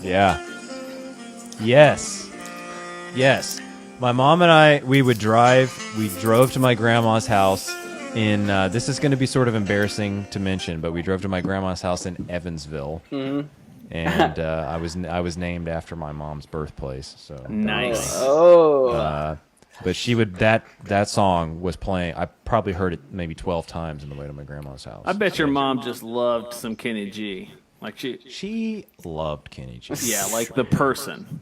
Yeah. Yes. Yes. My mom and I, we drove to my grandma's house in, this is going to be sort of embarrassing to mention, but we drove to my grandma's house in Evansville. Mm-hmm. And I was named after my mom's birthplace. So Nice. Oh. but she would, that song was playing, I probably heard it maybe 12 times on the way to my grandma's house. I bet your mom just loved some Kenny G. Like She loved Kenny G. yeah, like the person.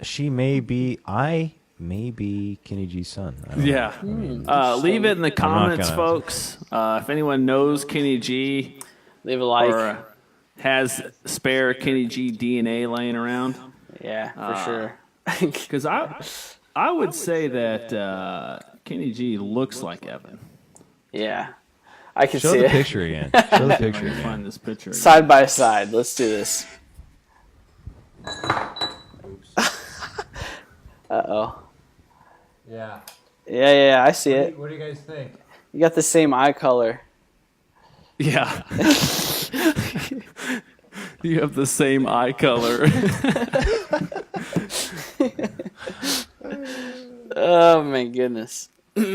She may be, I may be Kenny G's son. I don't know. Yeah. I mean, Leave it in the comments, gonna- folks. If anyone knows Kenny G Leave a like. or has spare Kenny G DNA laying around, Yeah, for sure. because I would say that Kenny G looks like Evan. Yeah. I can Show see the it. picture again. Show the picture Find again. this picture. Again. Side by side. Let's do this. Uh-oh. Yeah. Yeah, I see it. What do you guys think? You got the same eye color. Yeah. You have the same eye color. Oh my goodness. All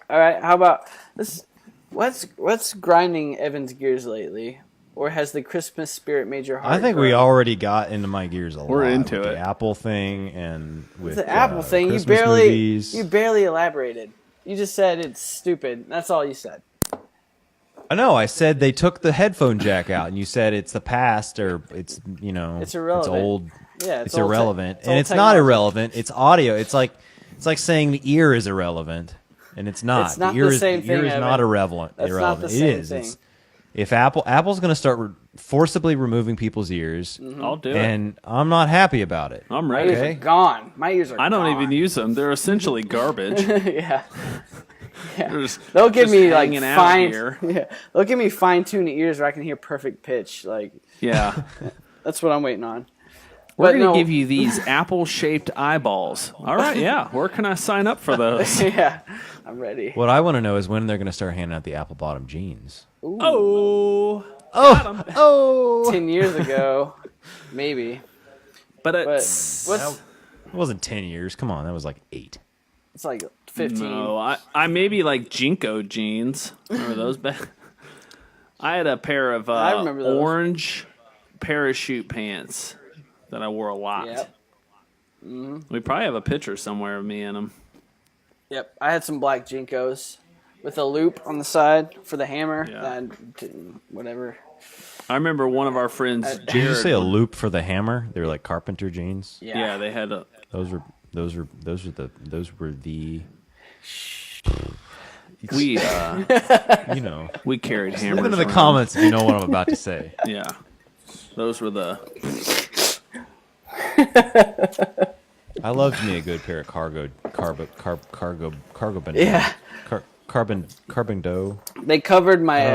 right, how about this? What's grinding Evan's gears lately? Or has the Christmas spirit made your heart? I think we grow? already got into my gears a lot. We're into with it. The Apple thing and with The Apple thing. Christmas movies. You barely elaborated. You just said it's stupid. That's all you said. I know. I said they took the headphone jack out, and you said it's the past, or it's It's irrelevant. It's old. Yeah, It's old irrelevant, old and it's not technology. irrelevant. It's audio. It's like saying the ear is irrelevant, and it's not. It's not ear the is, same the ear thing, is Evan. not irrelevant. That's not irrelevant. the It same is. thing. If Apple's going to start forcibly removing people's ears, I'll do it. and I'm not happy about it. I'm My ready. ears Okay. are gone. My ears are I don't gone. even use them. They're essentially garbage. Yeah. They're just- They'll give just me like hanging out fine. here. Yeah. They'll give me fine-tuned ears where I can hear perfect pitch. Like Yeah. that's what I'm waiting on. We're But going to no- give you these apple-shaped eyeballs. All right, yeah. Where can I sign up for those? Yeah, I'm ready. What I want to know is when they're going to start handing out the apple bottom jeans. Oh. Oh, 10 years ago, maybe. But But it's... what's it wasn't 10 years. Come on, that was like 8. it's like 15. No, I maybe like Jinko jeans. Remember those back? I had a pair of I remember those. orange parachute pants that I wore a lot. Yep. We probably have a picture somewhere of me in them. Yep. I had some black Jinkos with a loop on the side for the hammer. Yeah. Whatever. I remember one of our friends, Did Did you Jared. say a loop for the hammer? They were like carpenter jeans. Yeah, they had a. Those were the We you know. we carried hammers. Look into the around. comments if you know what I'm about to say. Yeah, those were the. I loved me a good pair of cargo bando. Yeah. Carbon dough. They covered my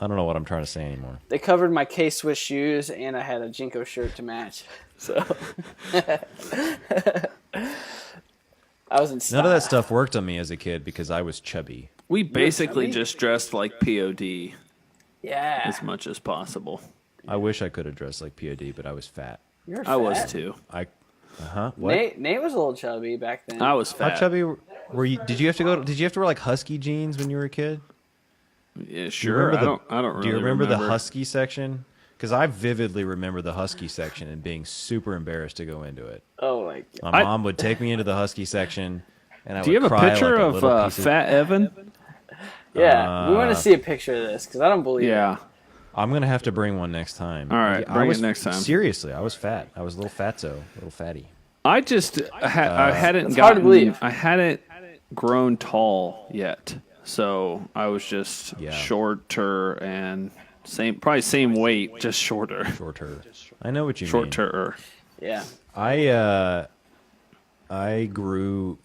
I don't know what I'm trying to say anymore. they covered my K-Swiss shoes, and I had a Jinko shirt to match. So I was in style. None of that stuff worked on me as a kid because I was chubby. We basically chubby? just dressed like POD Yeah. as much as possible. I wish I could have dressed like POD, but I was fat. You're I was fat. too. What? Nate was a little chubby back then. I was How fat. chubby were you? Did you have to wear like husky jeans when you were a kid? Yeah, Do you sure. remember I don't really Do you remember the remember. husky section? Because I vividly remember the husky section and being super embarrassed to go into it. Oh my god. My mom would take me into the husky section, and I Do you would have a cry picture like a of little piece Fat Evan? Yeah, we want to see a picture of this because I don't believe Yeah. I'm gonna have to bring one next time. All right, I bring it was, next time. Seriously, I was fat. I was a little fatso, a little fatty. I just I hadn't It's hard to gotten. believe. I hadn't grown tall yet, so I was just Yeah. shorter and probably same weight, just shorter. Shorter. I know what you mean. Shorter. Yeah. I grew,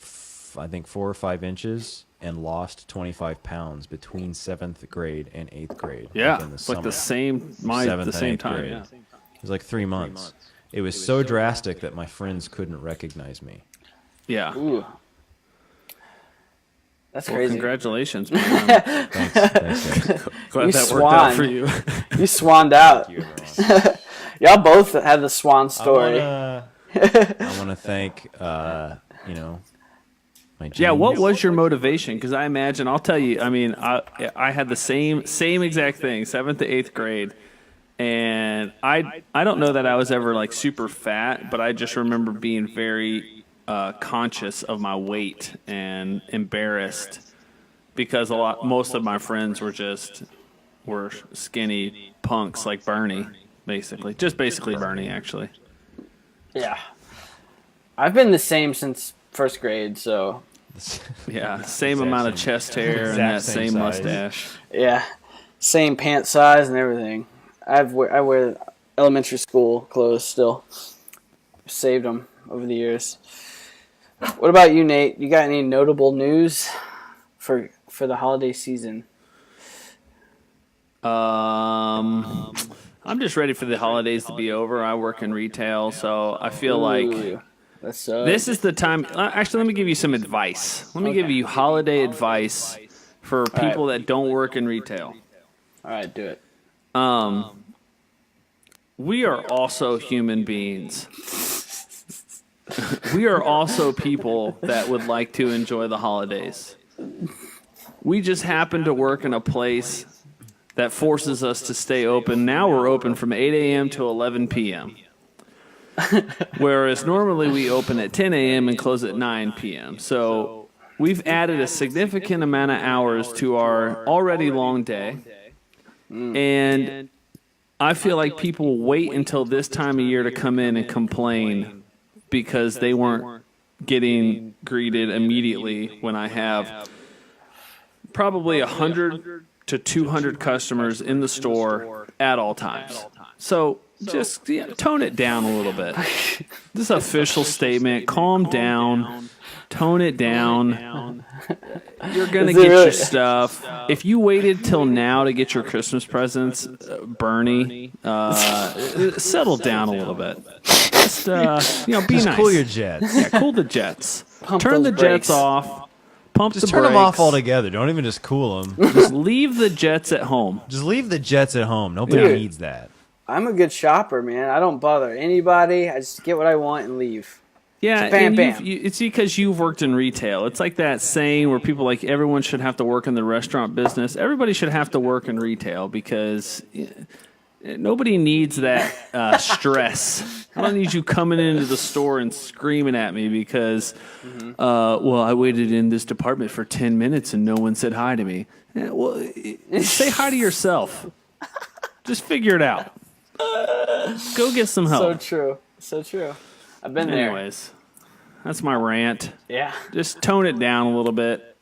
I think 4 or 5 inches and lost 25 pounds between 7th grade and 8th grade. Yeah, like in the it's like the summer. same. 7th The and same 8th time. grade. Yeah. It was like 3 months. It was so drastic that my friends couldn't recognize me. Yeah. Ooh. That's Well, crazy. congratulations, man. Thanks guys. Glad You that worked out swan. for you. You swanned out. You, everyone. Y'all both had the swan story. I want to thank, my Yeah, what genes. was your motivation? Because I imagine, I'll tell you. I mean, I had the same exact thing, 7th to 8th grade, and I don't know that I was ever like super fat, but I just remember being very conscious of my weight and embarrassed because most of my friends were skinny punks like Bernie, basically, just basically Bernie actually. Yeah. I've been the same since first grade, so Yeah, same Exact amount of same- chest hair and exact that same same size. mustache. yeah. Same pant size and everything. I wear elementary school clothes still. Saved them over the years. What about you, Nate? You got any notable news for the holiday season? I'm just ready for the holidays to be over. I work in retail, so I feel like Ooh, that's this is the time. Actually, let me give you some advice. Let me give you holiday advice for people that don't work in retail. All right, do it. We are also human beings. We are also people that would like to enjoy the holidays. We just happen to work in a place that forces us to stay open. Now we're open from 8 a.m. to 11 p.m. Whereas normally we open at 10 a.m. and close at 9 p.m. So we've added a significant amount of hours to our already long day. And I feel like people wait until this time of year to come in and complain because they weren't getting greeted immediately when I have probably 100 to 200 customers in the store at all times. So just tone it down a little bit. This official statement, calm down, tone it down. You're going to get your stuff. If you waited till now to get your Christmas presents, Bernie, settle down a little bit. Just, be nice. Cool your jets. Yeah, cool the jets. Pump Turn those the jets brakes. off. Pump Just the turn brakes. them off altogether. Don't even just cool them. Just leave the jets at home. Just leave the jets at home. Nobody Dude. needs that. I'm a good shopper, man. I don't bother anybody. I just get what I want and leave. Yeah, Bam, and bam. it's because you've worked in retail. It's like that saying where people like everyone should have to work in the restaurant business. Everybody should have to work in retail because nobody needs that stress. I don't need you coming into the store and screaming at me because, well, I waited in this department for 10 minutes and no one said hi to me. Yeah, well, say hi to yourself. Just figure it out. Go get some help. So true. So true. I've been there. Anyways, that's my rant. Yeah. Just tone it down a little bit.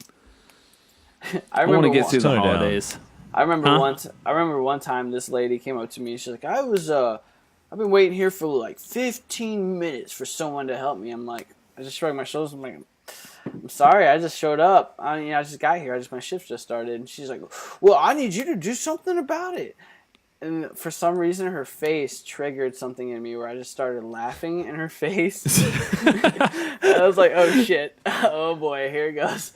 I I want remember to get one- through the Tone it down. holidays. I remember Huh? once. I remember one time this lady came up to me. She's like, I've been waiting here for like 15 minutes for someone to help me." I'm like, I just shrugged my shoulders. I'm like, "I'm sorry, I just showed up. I just got here. My shift just started." And she's like, "Well, I need you to do something about it." And for some reason, her face triggered something in me where I just started laughing in her face. I was like, "Oh shit! Oh boy, here it goes."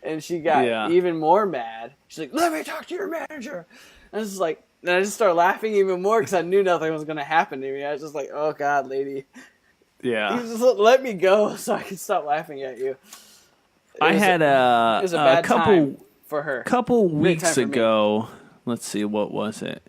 And she got even more mad. She's like, "Let me talk to your manager." And I was just like, and I just started laughing even more because I knew nothing was gonna happen to me. I was just like, "Oh God, lady, you Yeah. just let me go so I can stop laughing at you." I had a It was a bad couple time for her. couple Big weeks time for me. ago. Let's see, what was it?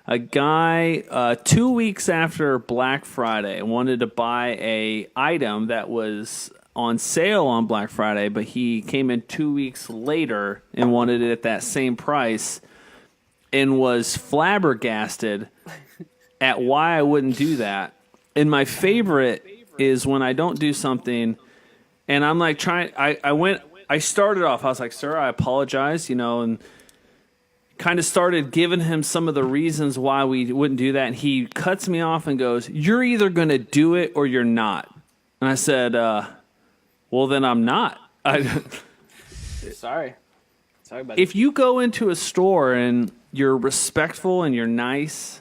A guy 2 weeks after Black Friday wanted to buy a item that was on sale on Black Friday, but he came in 2 weeks later and wanted it at that same price and was flabbergasted at why I wouldn't do that. And my favorite is when I don't do something and I'm like I started off, I was like, "Sir, I apologize," and kind of started giving him some of the reasons why we wouldn't do that. And he cuts me off and goes, "You're either going to do it or you're not." And I said, well, then I'm not. Sorry, buddy. If you go into a store and you're respectful and you're nice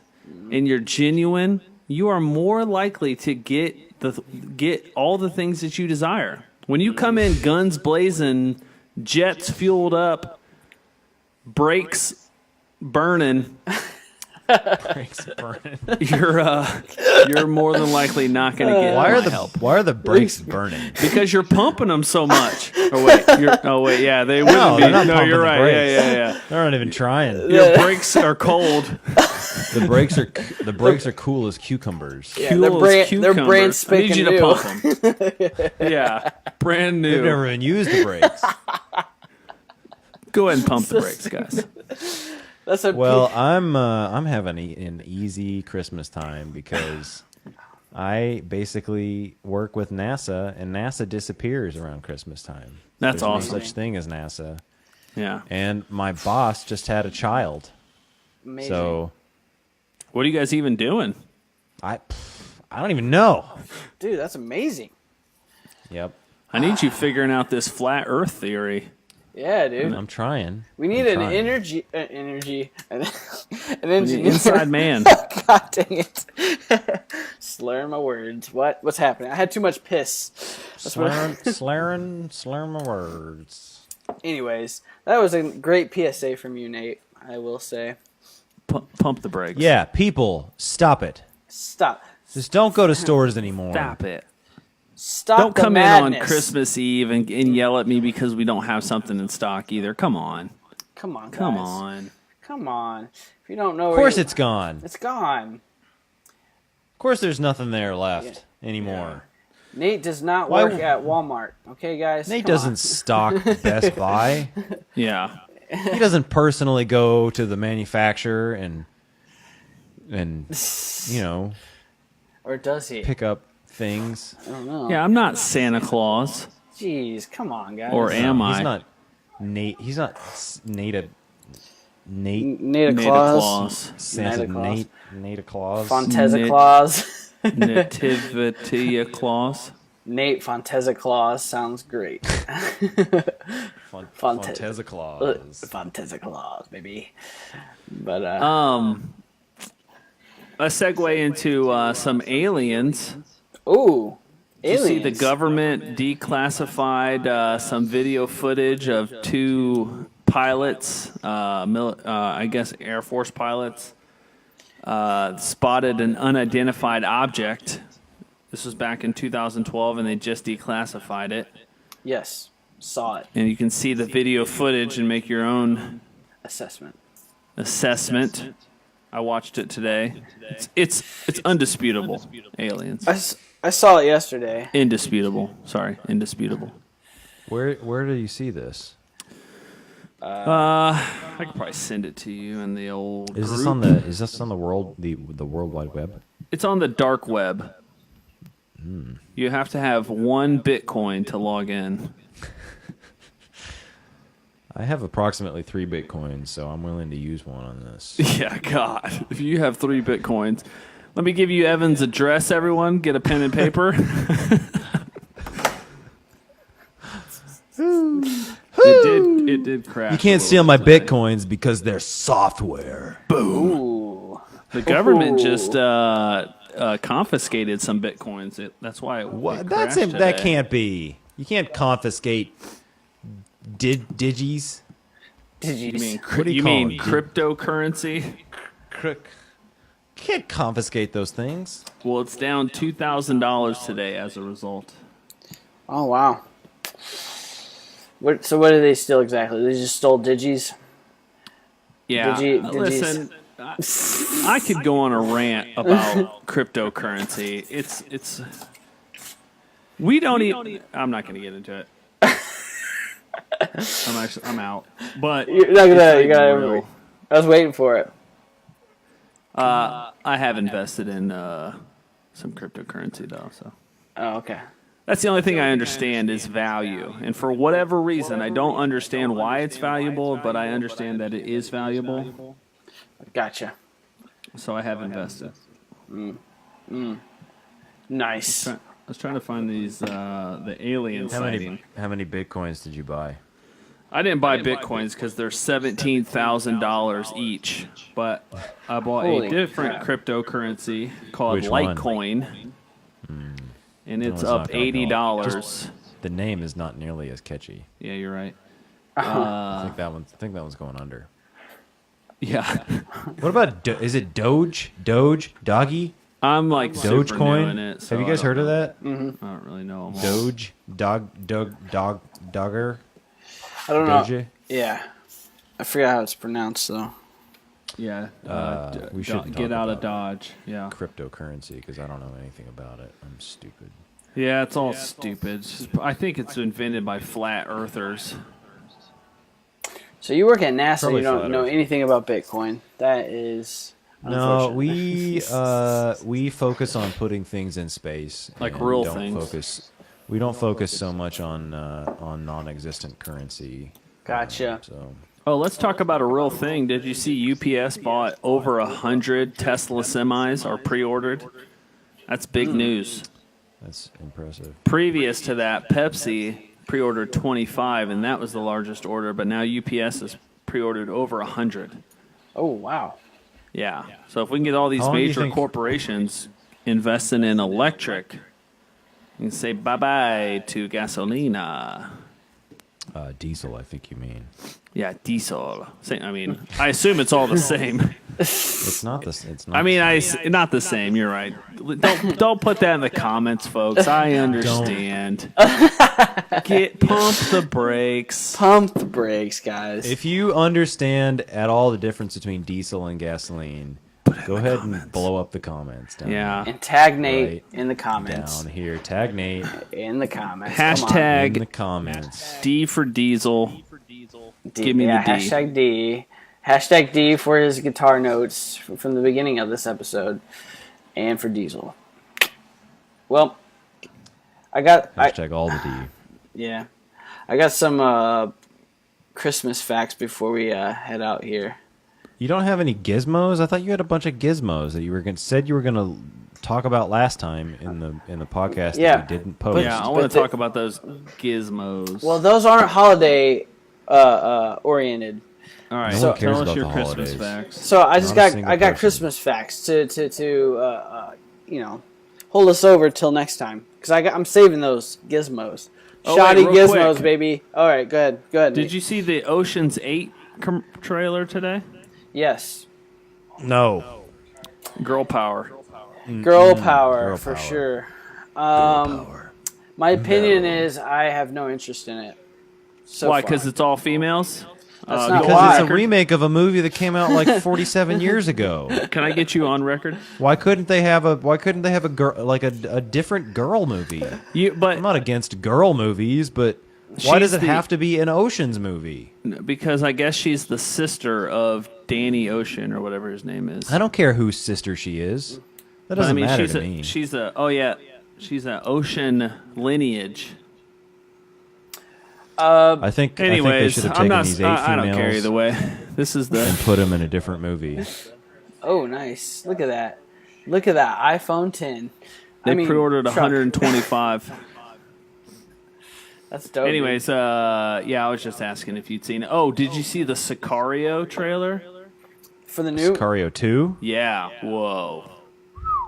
and you're genuine, you are more likely to get all the things that you desire. When you come in guns blazing, jets fueled up, brakes burning, Brakes burning. you're more than likely not going to get Why my are the help Why are the brakes burning? because you're pumping them so much. Oh wait, yeah, they No, wouldn't be. they're not No, pumping you're the right. brakes. Yeah. They're not even trying. Your brakes are cold. The brakes are cool as cucumbers. Yeah, Cool they're as brand cucumbers. I need spanking you to new. pump them. Yeah, brand new. They've never even used the brakes. Go ahead and pump the brakes, guys. That's a Well, I'm having an easy Christmas time because I basically work with NASA, and NASA disappears around Christmas time. That's There's awesome. No such thing as NASA. Yeah. And my boss just had a child, amazing. so What are you guys even doing? I don't even know. Dude, that's amazing. Yep. I need you figuring out this flat Earth theory. Yeah, dude. I'm trying. We need I'm an trying. an The engineer. inside man. God dang it. Slurring my words. What's happening? I had too much piss. That's what Slurring my words. Anyways, that was a great PSA from you, Nate, I will say. Pump the brakes. Yeah, people, stop it. Stop. Just don't go to stores anymore. Stop it. Stop Don't the come madness. in on Christmas Eve and yell at me because we don't have something in stock either. Come on. Come on, guys. Come on. Come on. If you don't know Of course it's gone. It's gone. Of course there's nothing there left anymore. Nate does not Why- work at Walmart. Okay, guys? Nate Come doesn't stock Best Buy. Yeah. He doesn't personally go to the manufacturer and you know, on. Or does he? pick up things. I don't know. Yeah, I'm not Santa Claus. Jeez, come on, guys. Or am I? He's not Nate. He's not Nate. Nate. Nate Nata Claus. Claus. Santa Nate Claus. Nate Claus. Fonteza Nate- Claus. Nativity Claus. Nate Fonteza Claus sounds great. Fonteza Claus. Fonteza Claus, baby. But A segue into some aliens. ooh, You see, aliens. the government declassified some video footage of two pilots, I guess Air Force pilots, spotted an unidentified object. This was back in 2012, and they just declassified it. Yes, saw it. And you can see the video footage and make your own Assessment. assessment. I watched it today. It's undisputable. Aliens. I saw it yesterday. Indisputable. Sorry, indisputable. Where do you see this? I could probably send it to you in the old. Is this group. on the World Wide Web? It's on the dark web. You have to have 1 Bitcoin to log in. I have approximately 3 Bitcoins, so I'm willing to use one on this. Yeah, God. If you have 3 Bitcoins. Let me give you Evan's address, everyone. Get a pen and paper. It did crash. You can't steal my Bitcoins because they're software. Ooh. The government just confiscated some Bitcoins. That's why it What? crashed That today. can't be. You can't confiscate digis. Did you You mean, What do you you call mean it? cryptocurrency? Can't confiscate those things. Well, it's down $2,000 today as a result. Oh, wow. So what did they steal exactly? They just stole digis? Yeah, listen, I could go on a rant about cryptocurrency. It's we don't even. I'm not going to get into it. I'm out. But You're not gonna. it's You gotta. real. I was waiting for it. I have invested in some cryptocurrency though, so Oh, okay. that's the only thing I understand is value. And for whatever reason, I don't understand why it's valuable, but I understand that it is valuable. Gotcha. So I have invested. Nice. I was trying to find these the alien sighting. How many Bitcoins did you buy? I didn't buy Bitcoins because they're $17,000 each, but I bought Holy a different crap. cryptocurrency called Which one? Litecoin, and it's one's up not gonna go. $80. The name is not nearly as catchy. Yeah, you're right. I think that one's going under. Yeah, What about is it Doge? Doggy? I'm like super new in Dogecoin? it. So Have you guys heard of that? I don't really know them all. Doge? Dogger? I don't know. Doge? Yeah. I forgot how it's pronounced, though. Yeah, we shouldn't get talk out of about Dodge. Yeah, Cryptocurrency, because I don't know anything about it. I'm stupid. yeah, it's all stupid. It's just- I think it's invented by flat earthers. So you work at NASA, Probably you don't flat know earth. anything about Bitcoin. That is No, unfortunate. we focus on putting things in space, Like and real don't things. We don't focus so much on non-existent currency. Gotcha. So Oh, let's talk about a real thing. Did you see UPS bought over 100 Tesla semis or pre-ordered? That's big news. That's impressive. Previous to that, Pepsi pre-ordered 25, and that was the largest order. But now UPS has pre-ordered over 100. Oh wow. Yeah. So if we can get all these How long do you major think- corporations investing in electric, you can say bye-bye to gasolina. Diesel, I think you mean. Yeah, diesel. I mean, I assume it's all the same. It's not this. It's not. I mean, not the same. You're right. Don't put that in the comments, folks. I understand. Pump the brakes. Pump the brakes, guys. If you understand at all the difference between diesel and gasoline, go ahead and blow up the comments down Yeah. And tag Nate Right. in the comments. down here. Tag Nate In the comments. Come on. in Hashtag the comments. D for diesel. D, Give me the D. Hashtag D. Hashtag D for his guitar notes from the beginning of this episode, and for Diesel. Well, I got Hashtag all the D. yeah, I got some Christmas facts before we head out here. You don't have any gizmos? I thought you had a bunch of gizmos that you were said you were going to talk about last time in the podcast Yeah. that you didn't post. Yeah, I But want to the- talk about those gizmos. Well, those aren't holiday oriented. all right. No one So cares tell us about your the Christmas holidays. facts. So I just Not a got single I got person. Christmas facts to hold us over till next time because I'm saving those gizmos. Oh, Shoddy wait, real gizmos, quick. baby. All right, go ahead. Go ahead. Did you see the Ocean's 8 trailer today? Yes. No. Girl power. Girl power girl for power. sure. My opinion is I have no interest in it. So Why? far. Because it's all females? That's not gold why. Because it's a record? remake of a movie that came out like 47 years ago. Can I get you on record? Why couldn't they have a girl like a different girl movie? But I'm not against girl movies, but why does She's it the- have to be an Ocean's movie? because I guess she's the sister of Danny Ocean or whatever his name is. I don't care whose sister she is. That But doesn't matter she's to me. she's a she's an Ocean lineage. I think they Anyways, should have I'm taken not. these 8 I don't care females either way. This is and the put them in a different movie. Oh, nice. Look at that. Look at that iPhone 10. they pre-ordered truck. 125. That's dope. Anyways, yeah, I was just asking if you'd seen it. Oh, did you see the Sicario trailer? for the new, Sicario 2? Yeah. Whoa.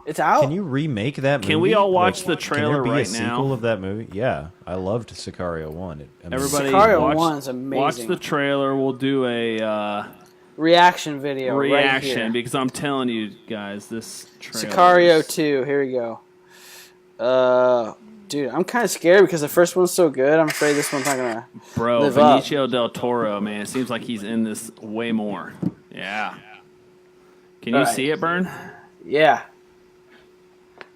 it's out. Can you remake that movie? Can we all watch Like, the trailer can there be right a now? sequel of that movie? Yeah, I loved Sicario 1. Everybody, Sicario watch, 1's amazing. Watch the trailer. We'll do a reaction video reaction right here. because I'm telling you guys, this trailer. Sicario is- 2. Here we go. Dude, I'm kind of scared because the first one's so good. I'm afraid this one's not gonna. Bro, live up. Benicio del Toro, man, it seems like he's in this way more. Yeah. Can you All right. see it, Burn? Yeah,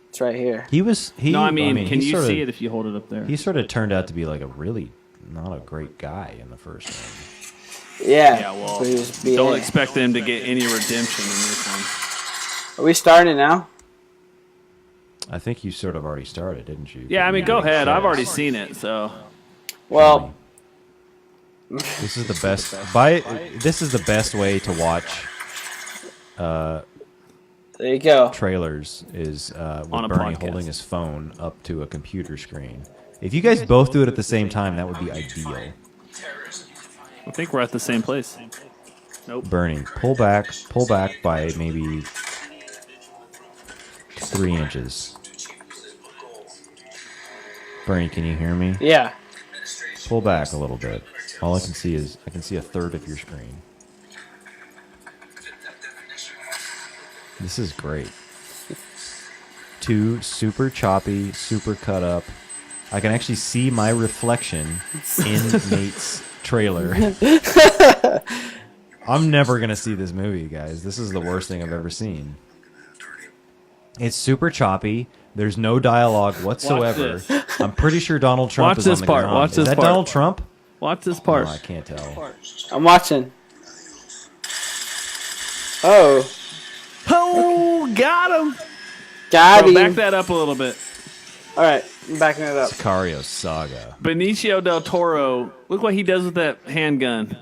it's right here. No, I mean, can he you sorta- see it if you hold it up there? He sort of turned out to be like a really not a great guy in the first one. Yeah. Yeah, well, So he was BA. don't expect them to get any redemption in this one. Are we starting now? I think you sort of already started, didn't you? Yeah, I mean, go ahead. I've Yes. already seen it, so. Well, This is the best. This is the best way to watch there you go. trailers is On a with Bernie podcast. holding his phone up to a computer screen. If you guys both do it at the same time, that would be ideal. I think we're at the same place. Bernie, pull back by maybe 3 inches. Bernie, can you hear me? Yeah. Pull back a little bit. All I can see is I can see a third of your screen. This is great. 2 super choppy, super cut up. I can actually see my reflection in Nate's trailer. I'm never going to see this movie, guys. This is the worst thing I've ever seen. It's super choppy. There's no dialogue whatsoever. this. I'm pretty sure Donald Trump Watch is this on the part. ground. Watch Is this that part. Donald Trump? Watch this Oh, part. I can't tell. I'm watching. Oh, Oh, got him. got Bro, him. back that up a little bit. All right, I'm backing it up. Sicario Saga. Benicio del Toro, look what he does with that handgun.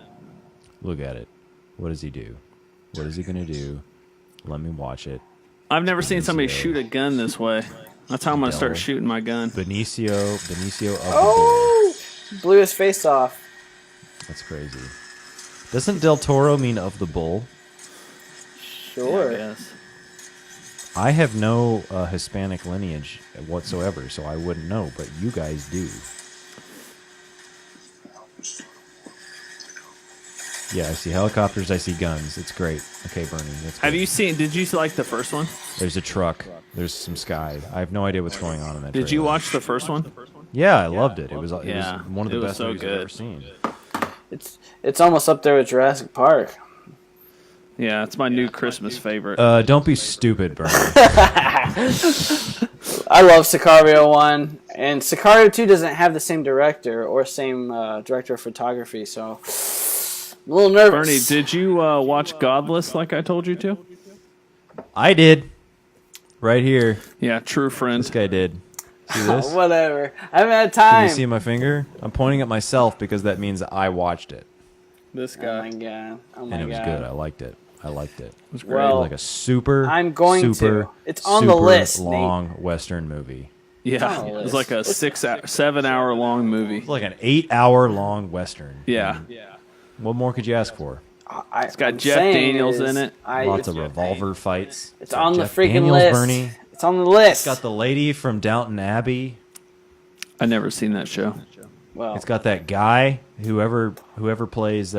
Look at it. What does he do? What is he going to do? Let me watch it. I've never seen somebody Benicio. shoot a gun this way. That's how I'm going to start Del- shooting my gun. Benicio of the Oh, blew his face off. Bull. That's crazy. Doesn't Del Toro mean of the bull? Sure. Yeah, I guess. I have no Hispanic lineage whatsoever, so I wouldn't know, but you guys do. Yeah, I see helicopters, I see guns. It's great. Okay, Bernie. That's Have good. you seen? Did you like the first one? There's a truck. There's some sky. I have no idea what's going on in that Did you trailer. watch the first one? Yeah, I loved it. It was Yeah, one of the it was best so movies I've good. ever seen. It's almost up there with Jurassic Park. Yeah, it's my new Christmas favorite. Don't be stupid, Bernie. I love Sicario 1, and Sicario 2 doesn't have the same director or same director of photography, so I'm a little nervous. Bernie, did you watch Godless like I told you to? I did. Right here. Yeah, true friend. This guy did. See this? Whatever. I haven't had Can time. you see my finger? I'm pointing at myself because that means I watched it. This Oh guy. my god. Oh my And it was god. good. I liked it. It was great. Well, Like a super, I'm going super, to. It's on the super list, Nate. long Western movie. Yeah, Oh, it was like a 7 hour long movie. It's like an 8-hour long Western. Yeah. What more could you ask for? It's got Jeff Daniels in it. Lots of revolver fights. It's on the Jeff freaking Daniels, list. Bernie. It's on the list. It's got the lady from Downton Abbey. I never seen that show. well, It's got that guy, whoever plays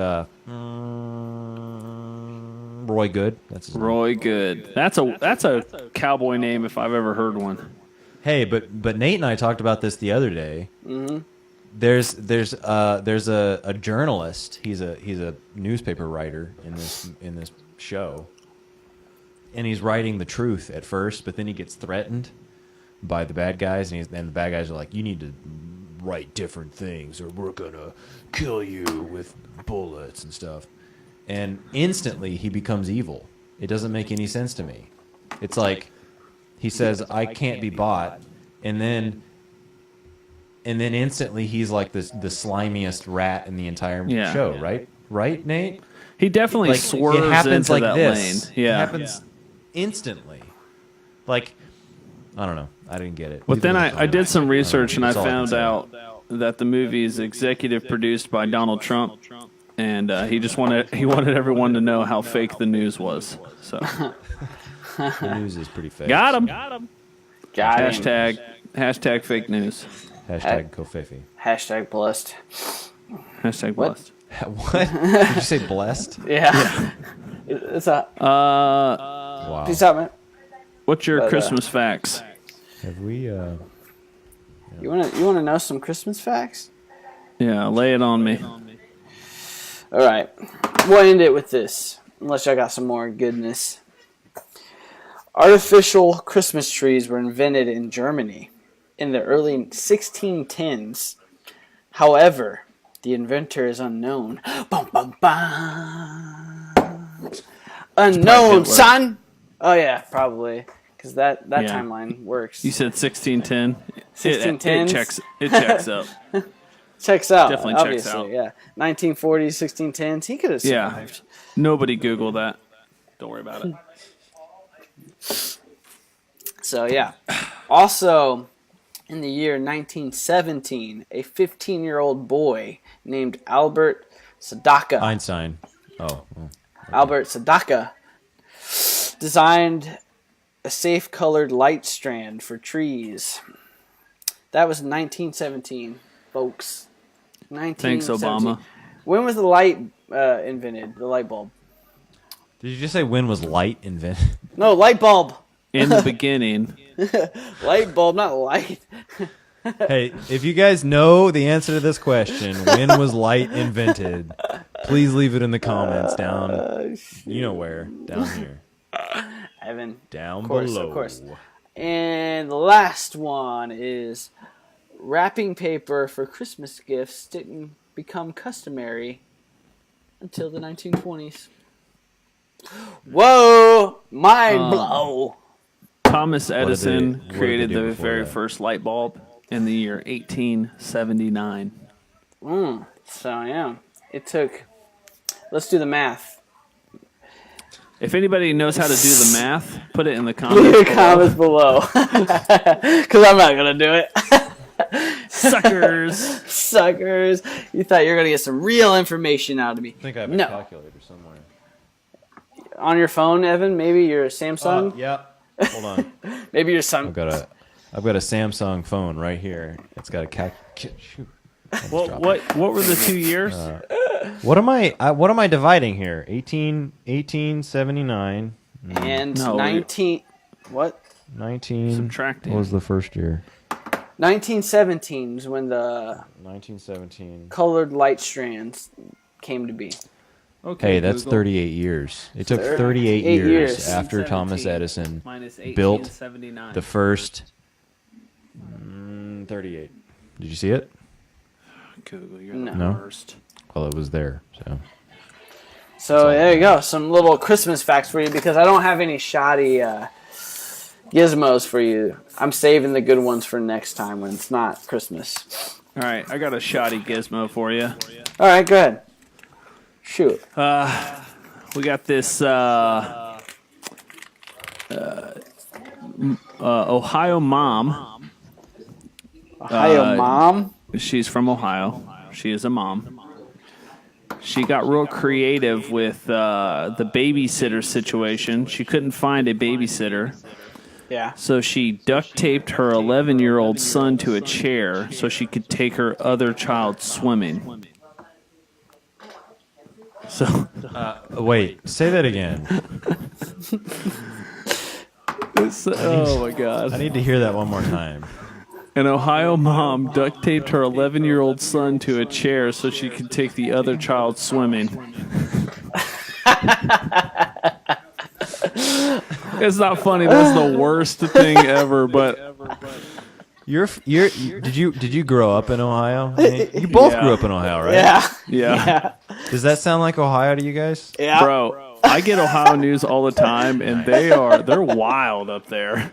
Roy Good. That's his name. Roy Good. That's a cowboy name if I've ever heard one. Hey, but Nate and I talked about this the other day. Mm-hmm. There's a journalist. He's a newspaper writer in this show, and he's writing the truth at first, but then he gets threatened by the bad guys, and the bad guys are like, "You need to write different things, or we're gonna kill you with bullets and stuff." And instantly he becomes evil. It doesn't make any sense to me. It's like he says, "I can't be bought," and then instantly he's like the slimiest rat in the entire Yeah. show, right? Right, Nate? He definitely Like swerves it happens into like that this. lane. Yeah. It happens instantly. Like, I don't know. I didn't get it. But then I did some I research don't know. and I That's all I can found say. out that the movie is executive produced by Donald Trump, and he wanted everyone to know how fake the news was. So The news is pretty fake. got him. got him. Hashtag fake news. Hashtag Kofefi. Hashtag blessed. Hashtag What? blessed. What? Did you say blessed? Yeah. It's a Wow. peace out, man. What's your But, Christmas facts? Have we? You wanna know some Christmas facts? Yeah, lay it on me. All right, we'll end it with this. Unless I got some more goodness. Artificial Christmas trees were invented in Germany in the early 1610s. However, the inventor is unknown. Bum, bum, bum. Unknown, Hitler. son. Oh yeah, probably because that Yeah. timeline works. You said 1610. 1610s? It checks up. Checks out. Definitely checks obviously, out. Yeah, 1940s, 1610s. He could have Yeah. survived. Nobody Google that. Don't worry about it. So yeah. Also, in the year 1917, a 15-year-old boy named Albert Sadaka. Einstein. Oh. Well. Albert Sadaka designed a safe-colored light strand for trees. That was 1917, folks. 1917. Thanks, Obama. When was the light invented? The light bulb? Did you just say when was light invented? No, light bulb. In the beginning, Light bulb, not light. Hey, if you guys know the answer to this question, when was light invented? Please leave it in the comments down. You know where? Down here. Evan. Down Of course, below. of course. And the last one is wrapping paper for Christmas gifts didn't become customary until the 1920s. Whoa! Mind blow. Thomas did they- Edison what did they created do the before very that? first light bulb in the year 1879. So yeah, it took. Let's do the math. If anybody knows how to do the math, put it in the Leave comments. your comments below. Because I'm not going to do it. Suckers. Suckers. You thought you were going to get some real information out of me. I think I have a No. calculator somewhere. On your phone, Evan? Maybe your Samsung? Yep. Hold on. Maybe your son. I've got a Samsung phone right here. It's got a shoot. What were the 2 years? What am I dividing here? 1879 And No, 19... What? 19 Subtracting. What was the first year? 1917 is when the 1917. colored light strands came to be. Okay, Hey, that's Google. 38 years. It took 38 38 years years. after Thomas 17 Edison minus built 1879. the first 38. Did you see it? Google, you're No. the No? worst. Well, it was there. So there you go. Some little Christmas facts for you because I don't have any shoddy gizmos for you. I'm saving the good ones for next time when it's not Christmas. All right, I got a shoddy gizmo for you. All right, go ahead. Shoot. We got this Ohio mom. Ohio mom. She's from Ohio. She is a mom. She got real creative with the babysitter situation. She couldn't find a babysitter, Yeah. so she duct taped her 11-year-old son to a chair so she could take her other child swimming. So, Wait, say that again. oh my God. I need to hear that one more time. An Ohio mom duct taped her 11-year-old son to a chair so she could take the other child swimming. It's not funny. That's the worst thing ever. But Did you grow up in Ohio? You both Yeah. grew up in Ohio, right? Yeah. yeah, Does that sound like Ohio to you guys? Yeah. bro, I get Ohio news all the time, and they're wild up there.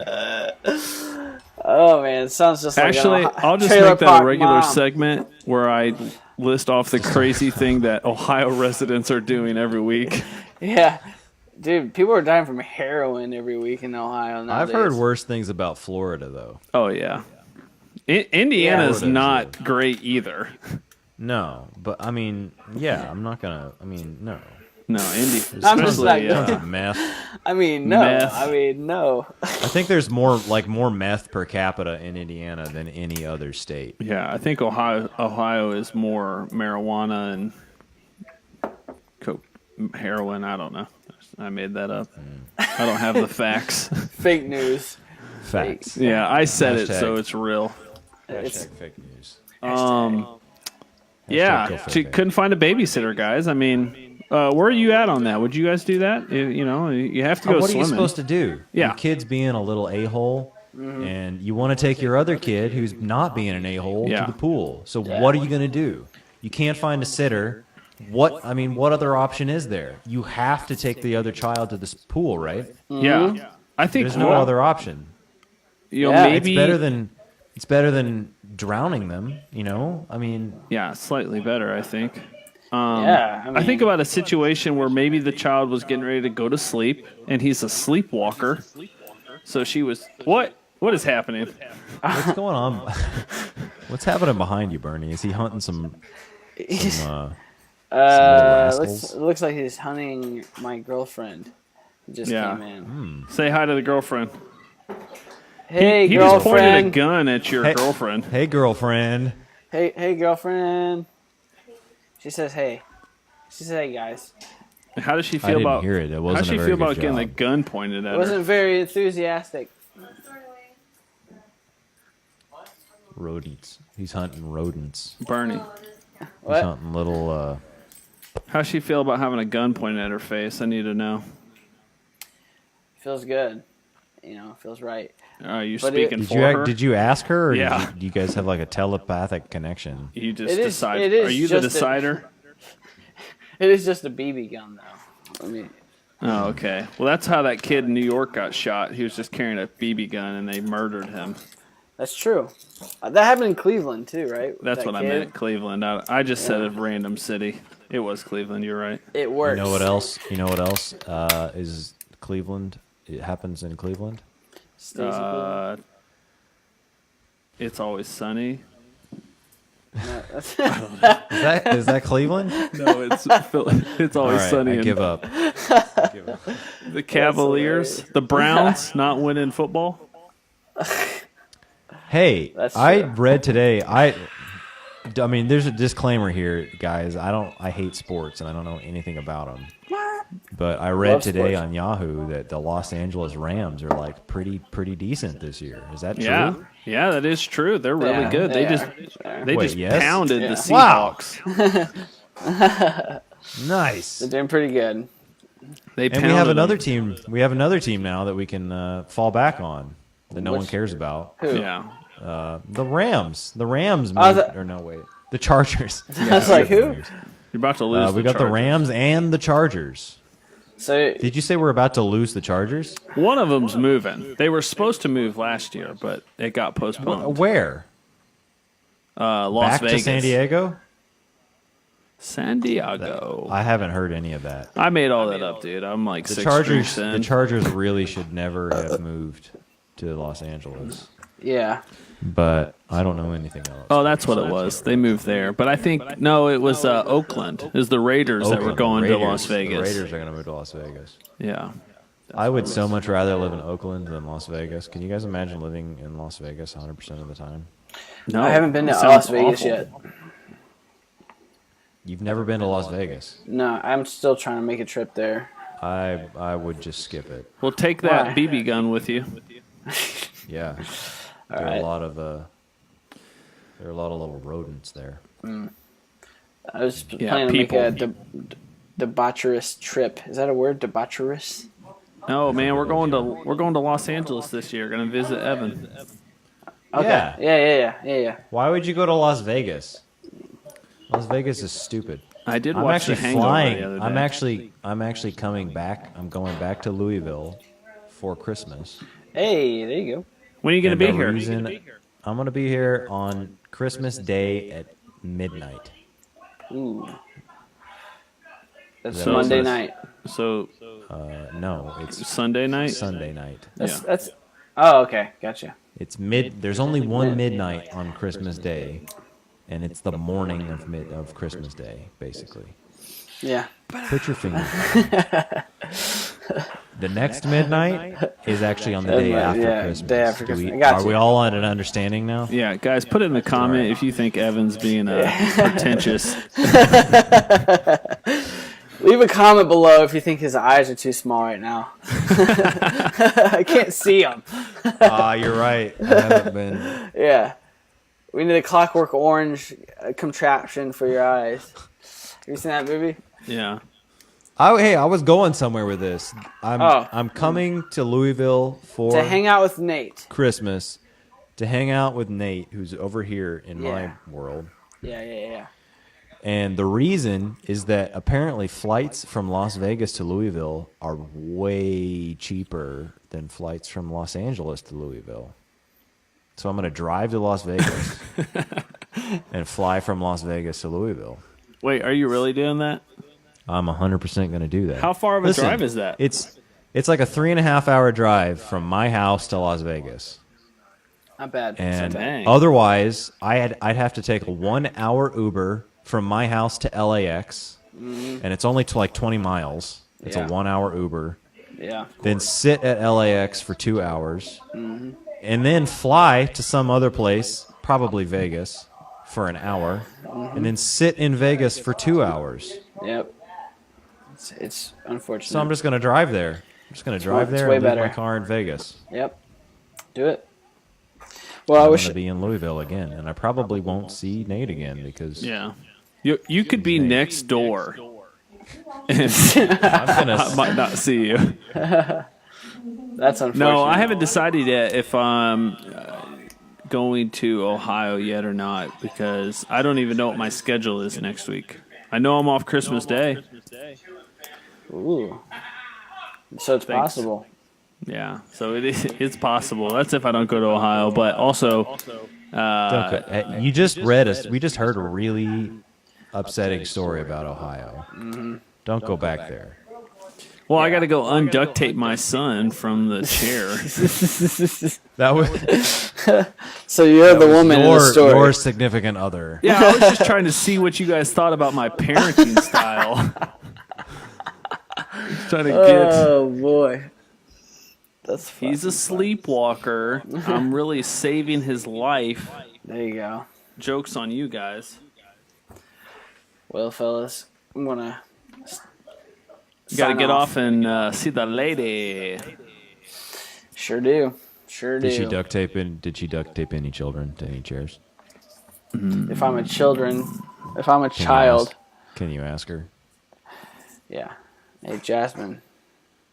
Oh man, it sounds just like Actually, an I'll just trailer make that park a regular mom. segment where I list off the crazy thing that Ohio residents are doing every week. Yeah. Dude, people are dying from heroin every week in Ohio nowadays. I've heard worse things about Florida, though. Oh yeah, Indiana's Yeah. not great either. No, but I mean, yeah, I'm not gonna. I mean, no. No, Indy, I'm just especially not Tons of meth. I mean, no. Meth. I mean, no. I think there's more meth per capita in Indiana than any other state. yeah. I think Ohio is more marijuana and coke, heroin. I don't know. I made that up. I don't have the facts. Fake news. Facts. Yeah, I said it, Hashtag. so it's real. It's Hashtag fake news. Yeah, kill she fake. couldn't find a babysitter, guys. I mean, where are you at on that? Would you guys do that? You know, you have to go What are swimming. you supposed to do? Yeah. Your kid's being a little a-hole, and you want to take your other kid who's not being an a-hole Yeah. to the pool. So what are you going to do? You can't find a sitter. What other option is there? You have to take the other child to this pool, right? Yeah, I think There's no other option. You know, Yeah. maybe It's better than drowning them, you know? I mean, yeah, slightly better. I think. yeah. I think about a situation where maybe the child was getting ready to go to sleep, and he's a sleepwalker. So she was what? What is happening? what's going on? What's happening behind you, Bernie? Is he hunting some looks like he's hunting my girlfriend. He just Yeah. came in. Say hi to the girlfriend. Hey, He just pointed a girlfriend. gun at your girlfriend. Hey, girlfriend. Hey, girlfriend. She says, hey. She says, hey, guys. How does she I feel didn't about? hear it. It How wasn't does she a very feel good about getting a job. gun pointed at her? Wasn't very enthusiastic. Rodents. He's hunting rodents. Bernie. He's What? hunting little. How does she feel about having a gun pointed at her face? I need to know. Feels good. You know, feels right. Are you But speaking Did for you her? did you ask her? Or Yeah. do you guys have like a telepathic connection? You just It is- decide. it is Are you the just a- decider? It is just a BB gun, though. I mean, Oh, okay. Well, that's how that kid in New York got shot. He was just carrying a BB gun, and they murdered him. that's true. That happened in Cleveland, too, right? That's That what I kid? meant, Cleveland. I just said a random city. It was Cleveland. You're right. It works. You know what else? Is Cleveland? It happens in Cleveland. Stays in Cleveland. It's always sunny. No, that's- Is that Cleveland? No, it's it's All always right, sunny. I in give up. The Cavaliers, the Browns, not winning football. Hey, That's I true. read today. I mean, there's a disclaimer here, guys. I hate sports and I don't know anything about them. But I read Love today sports. on Yahoo that the Los Angeles Rams are like pretty decent this year. Is that true? Yeah, yeah, that is true. They're really Yeah, good. they They are. just yes? pounded Yeah. the Wow. Seahawks. Nice. They're doing pretty good. They And we have pounded another them. team. We have another team now that we can fall back on that no one cares about. Who? Yeah. The Rams. The Rams. Oh, Moved, or no, wait. The Chargers. I was like, who? You're about to lose. We got the Chargers. Rams and the Chargers. So Did you say we're about to lose the Chargers? One of them's moving. They were supposed to move last year, but it got postponed. Where? Las Back Vegas. to San Diego? San Diego. I haven't heard any of that. I made all that up, dude. I'm like The 6 Chargers. drinks in. The Chargers really should never have moved to Los Angeles. yeah, But I don't know anything else. Oh, that's what it was. They moved there, but I think no, it was Oakland. It was the Raiders that were Oakland, going the to Raiders. Las Vegas. The Raiders are going to move to Las Vegas. Yeah. I would so much rather live in Oakland than Las Vegas. Can you guys imagine living in Las Vegas 100% of the time? No, I haven't been to it sounds Las Vegas awful. yet. You've never been to Las Vegas. No, I'm still trying to make a trip there. I would just skip it. Well, take that Why? BB gun with you. Yeah. There are right. a lot of little rodents there. I was Yeah, planning to make a people. debaucherous trip. Is that a word? Debaucherous? No, man, we're going to Los Angeles this year. Going to visit Evan. Okay. Yeah. Yeah. Why would you go to Las Vegas? Las Vegas is stupid. I did I'm watch actually The Hangover flying. the other day. I'm actually coming back. I'm going back to Louisville for Christmas. Hey, there you go. When are you going And to be the here? reason- I'm going to be here on Christmas Day at midnight. Ooh. That's So Monday it's- night. So No, it's Sunday night. Sunday night. Yeah. That's. Oh, okay. Gotcha. It's There's only one midnight on Christmas Day, and it's the morning of Christmas Day, basically. Yeah. Put your finger. The next midnight is actually on the day after Yeah, Christmas. day after Do we- Christmas. I got Are you. we all on an understanding now? Yeah, guys, put it in the comment if you think Evan's being pretentious. Leave a comment below if you think his eyes are too small right now. I can't see them. You're right. I haven't been. Yeah. We need a Clockwork Orange contraption for your eyes. Have you seen that movie? Yeah. Hey, I was going somewhere with this. Oh. I'm coming to Louisville for To hang out with Nate. Christmas to hang out with Nate, who's over here in my Yeah. world. Yeah. And the reason is that apparently flights from Las Vegas to Louisville are way cheaper than flights from Los Angeles to Louisville. So I'm going to drive to Las Vegas and fly from Las Vegas to Louisville. Wait, are you really doing that? I'm 100% going to do that. How far of a drive is that? It's like a 3.5 hour drive from my house to Las Vegas. Not bad. And Dang. otherwise, I'd have to take a 1 hour Uber from my house to LAX, and it's only to like 20 miles. It's Yeah. a 1 hour Uber. Yeah. Then sit at LAX for 2 hours, and then fly to some other place, probably Vegas, for an hour, and then sit in Vegas for 2 hours. Yep. It's unfortunate. So I'm just going to drive there. I'm just going to drive It's there way and leave better. my car in Vegas. Yep. Do it. Well, I I'm wish. going to be in Louisville again, and I probably won't see Nate again because Yeah. You could be next door. And I'm going I to. might not see you. That's unfortunate. No, I haven't decided yet if I'm going to Ohio yet or not because I don't even know what my schedule is next week. I know I'm off Christmas Day. Ooh. So it's Thanks. possible. Yeah, so it's possible. That's if I don't go to Ohio, but also You just read us. We just heard a really upsetting story about Ohio. Mm-hmm. Don't go back there. Well, I got to go unduct tape my son from the chair. That was So you're the woman in the story. your significant other. Yeah, I was just trying to see what you guys thought about my parenting style. Trying to get. Oh boy, that's He's a sleepwalker. I'm really saving his life. There you go. Joke's on you guys. Well, fellas, I'm gonna. You got to sign get off and see the lady. Sure do. Sure do. Did she duct tape any children to any chairs? If I'm a child, Can you ask her? yeah. Hey, Jasmine,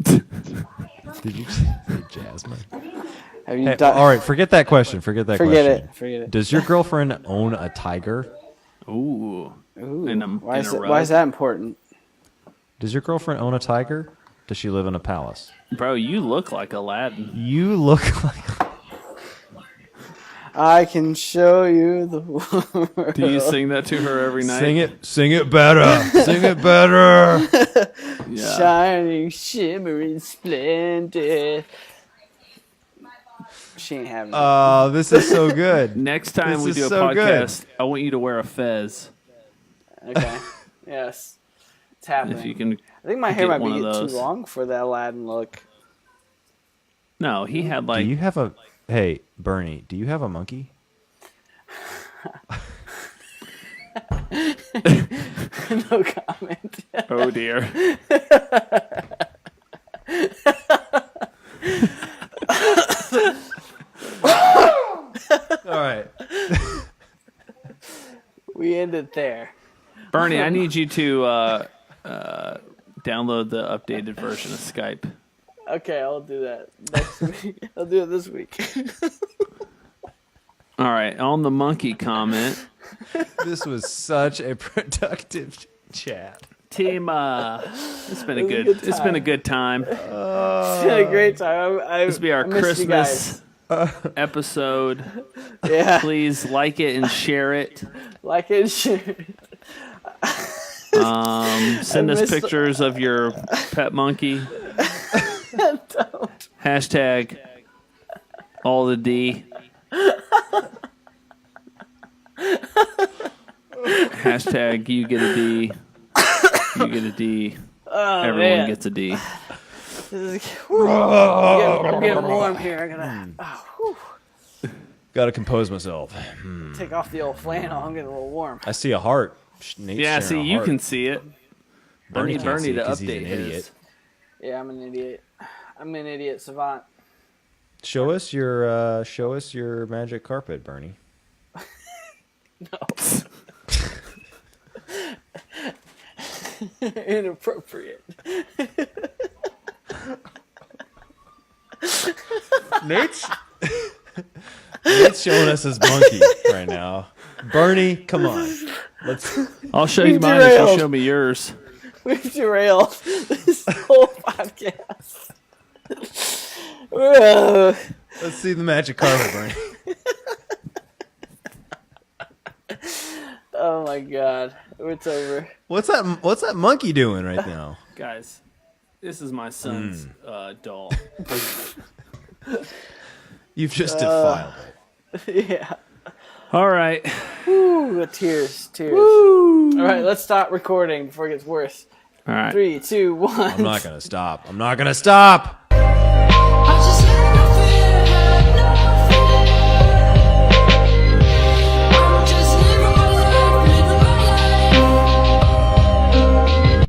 Did you say Jasmine? have you Hey, done? all right, forget that question. Forget Forget question. it. Forget it. Does your girlfriend own a tiger? Ooh. Ooh, why is that important? Does your girlfriend own a tiger? Does she live in a palace? Bro, you look like Aladdin. You look like. I can show you the world. Do you sing that to her every night? Sing it better. Sing it better. Yeah. Shining, shimmering, splendid. She ain't having it. Oh, this is so good. Next time This we is do a so good. podcast, I want you to wear a fez. Okay. Yes. It's happening. If you can. I think my hair get might be one of too those. long for that Aladdin look. No, he had Do like. you have a? Hey, Bernie, do you have a monkey? No comment. Oh dear. All right. We ended there. Bernie, I need you to download the updated version of Skype. Okay, I'll do that next week. I'll do it this week. All right, on the monkey comment, This was such a productive chat. team. It's been a It was a good. good It's been a time. good time. It's been a great time. This will be our I missed you guys. Christmas episode. Yeah, Please like it and share it. like it, share. Send us missed- pictures of your pet monkey. Hashtag all the D. Hashtag you get a D. You get a D. Everyone man. gets a D. This is, I'm getting warm here. I gotta Got to compose myself. take off the old flannel. I'm getting a little warm. I see a heart. Nate's Yeah, sharing see, a you heart. can see it. I need can't Bernie see to 'cause he's update an his. idiot. Yeah, I'm an idiot. I'm an idiot savant. Show us your magic carpet, Bernie. Inappropriate. Nate's showing us his monkey right now. Bernie, come on. Let's. I'll show you We've mine if you derailed. show me yours. We've derailed this whole podcast. Whoa. Let's see the magic carpet, Bernie. Oh my god. It's over. What's that monkey doing right now? Guys, this is my son's doll. You've just defiled it. Yeah. All right. Ooh, tears. All right, let's stop recording before it gets worse. All right. 3, 2, 1. I'm not gonna stop.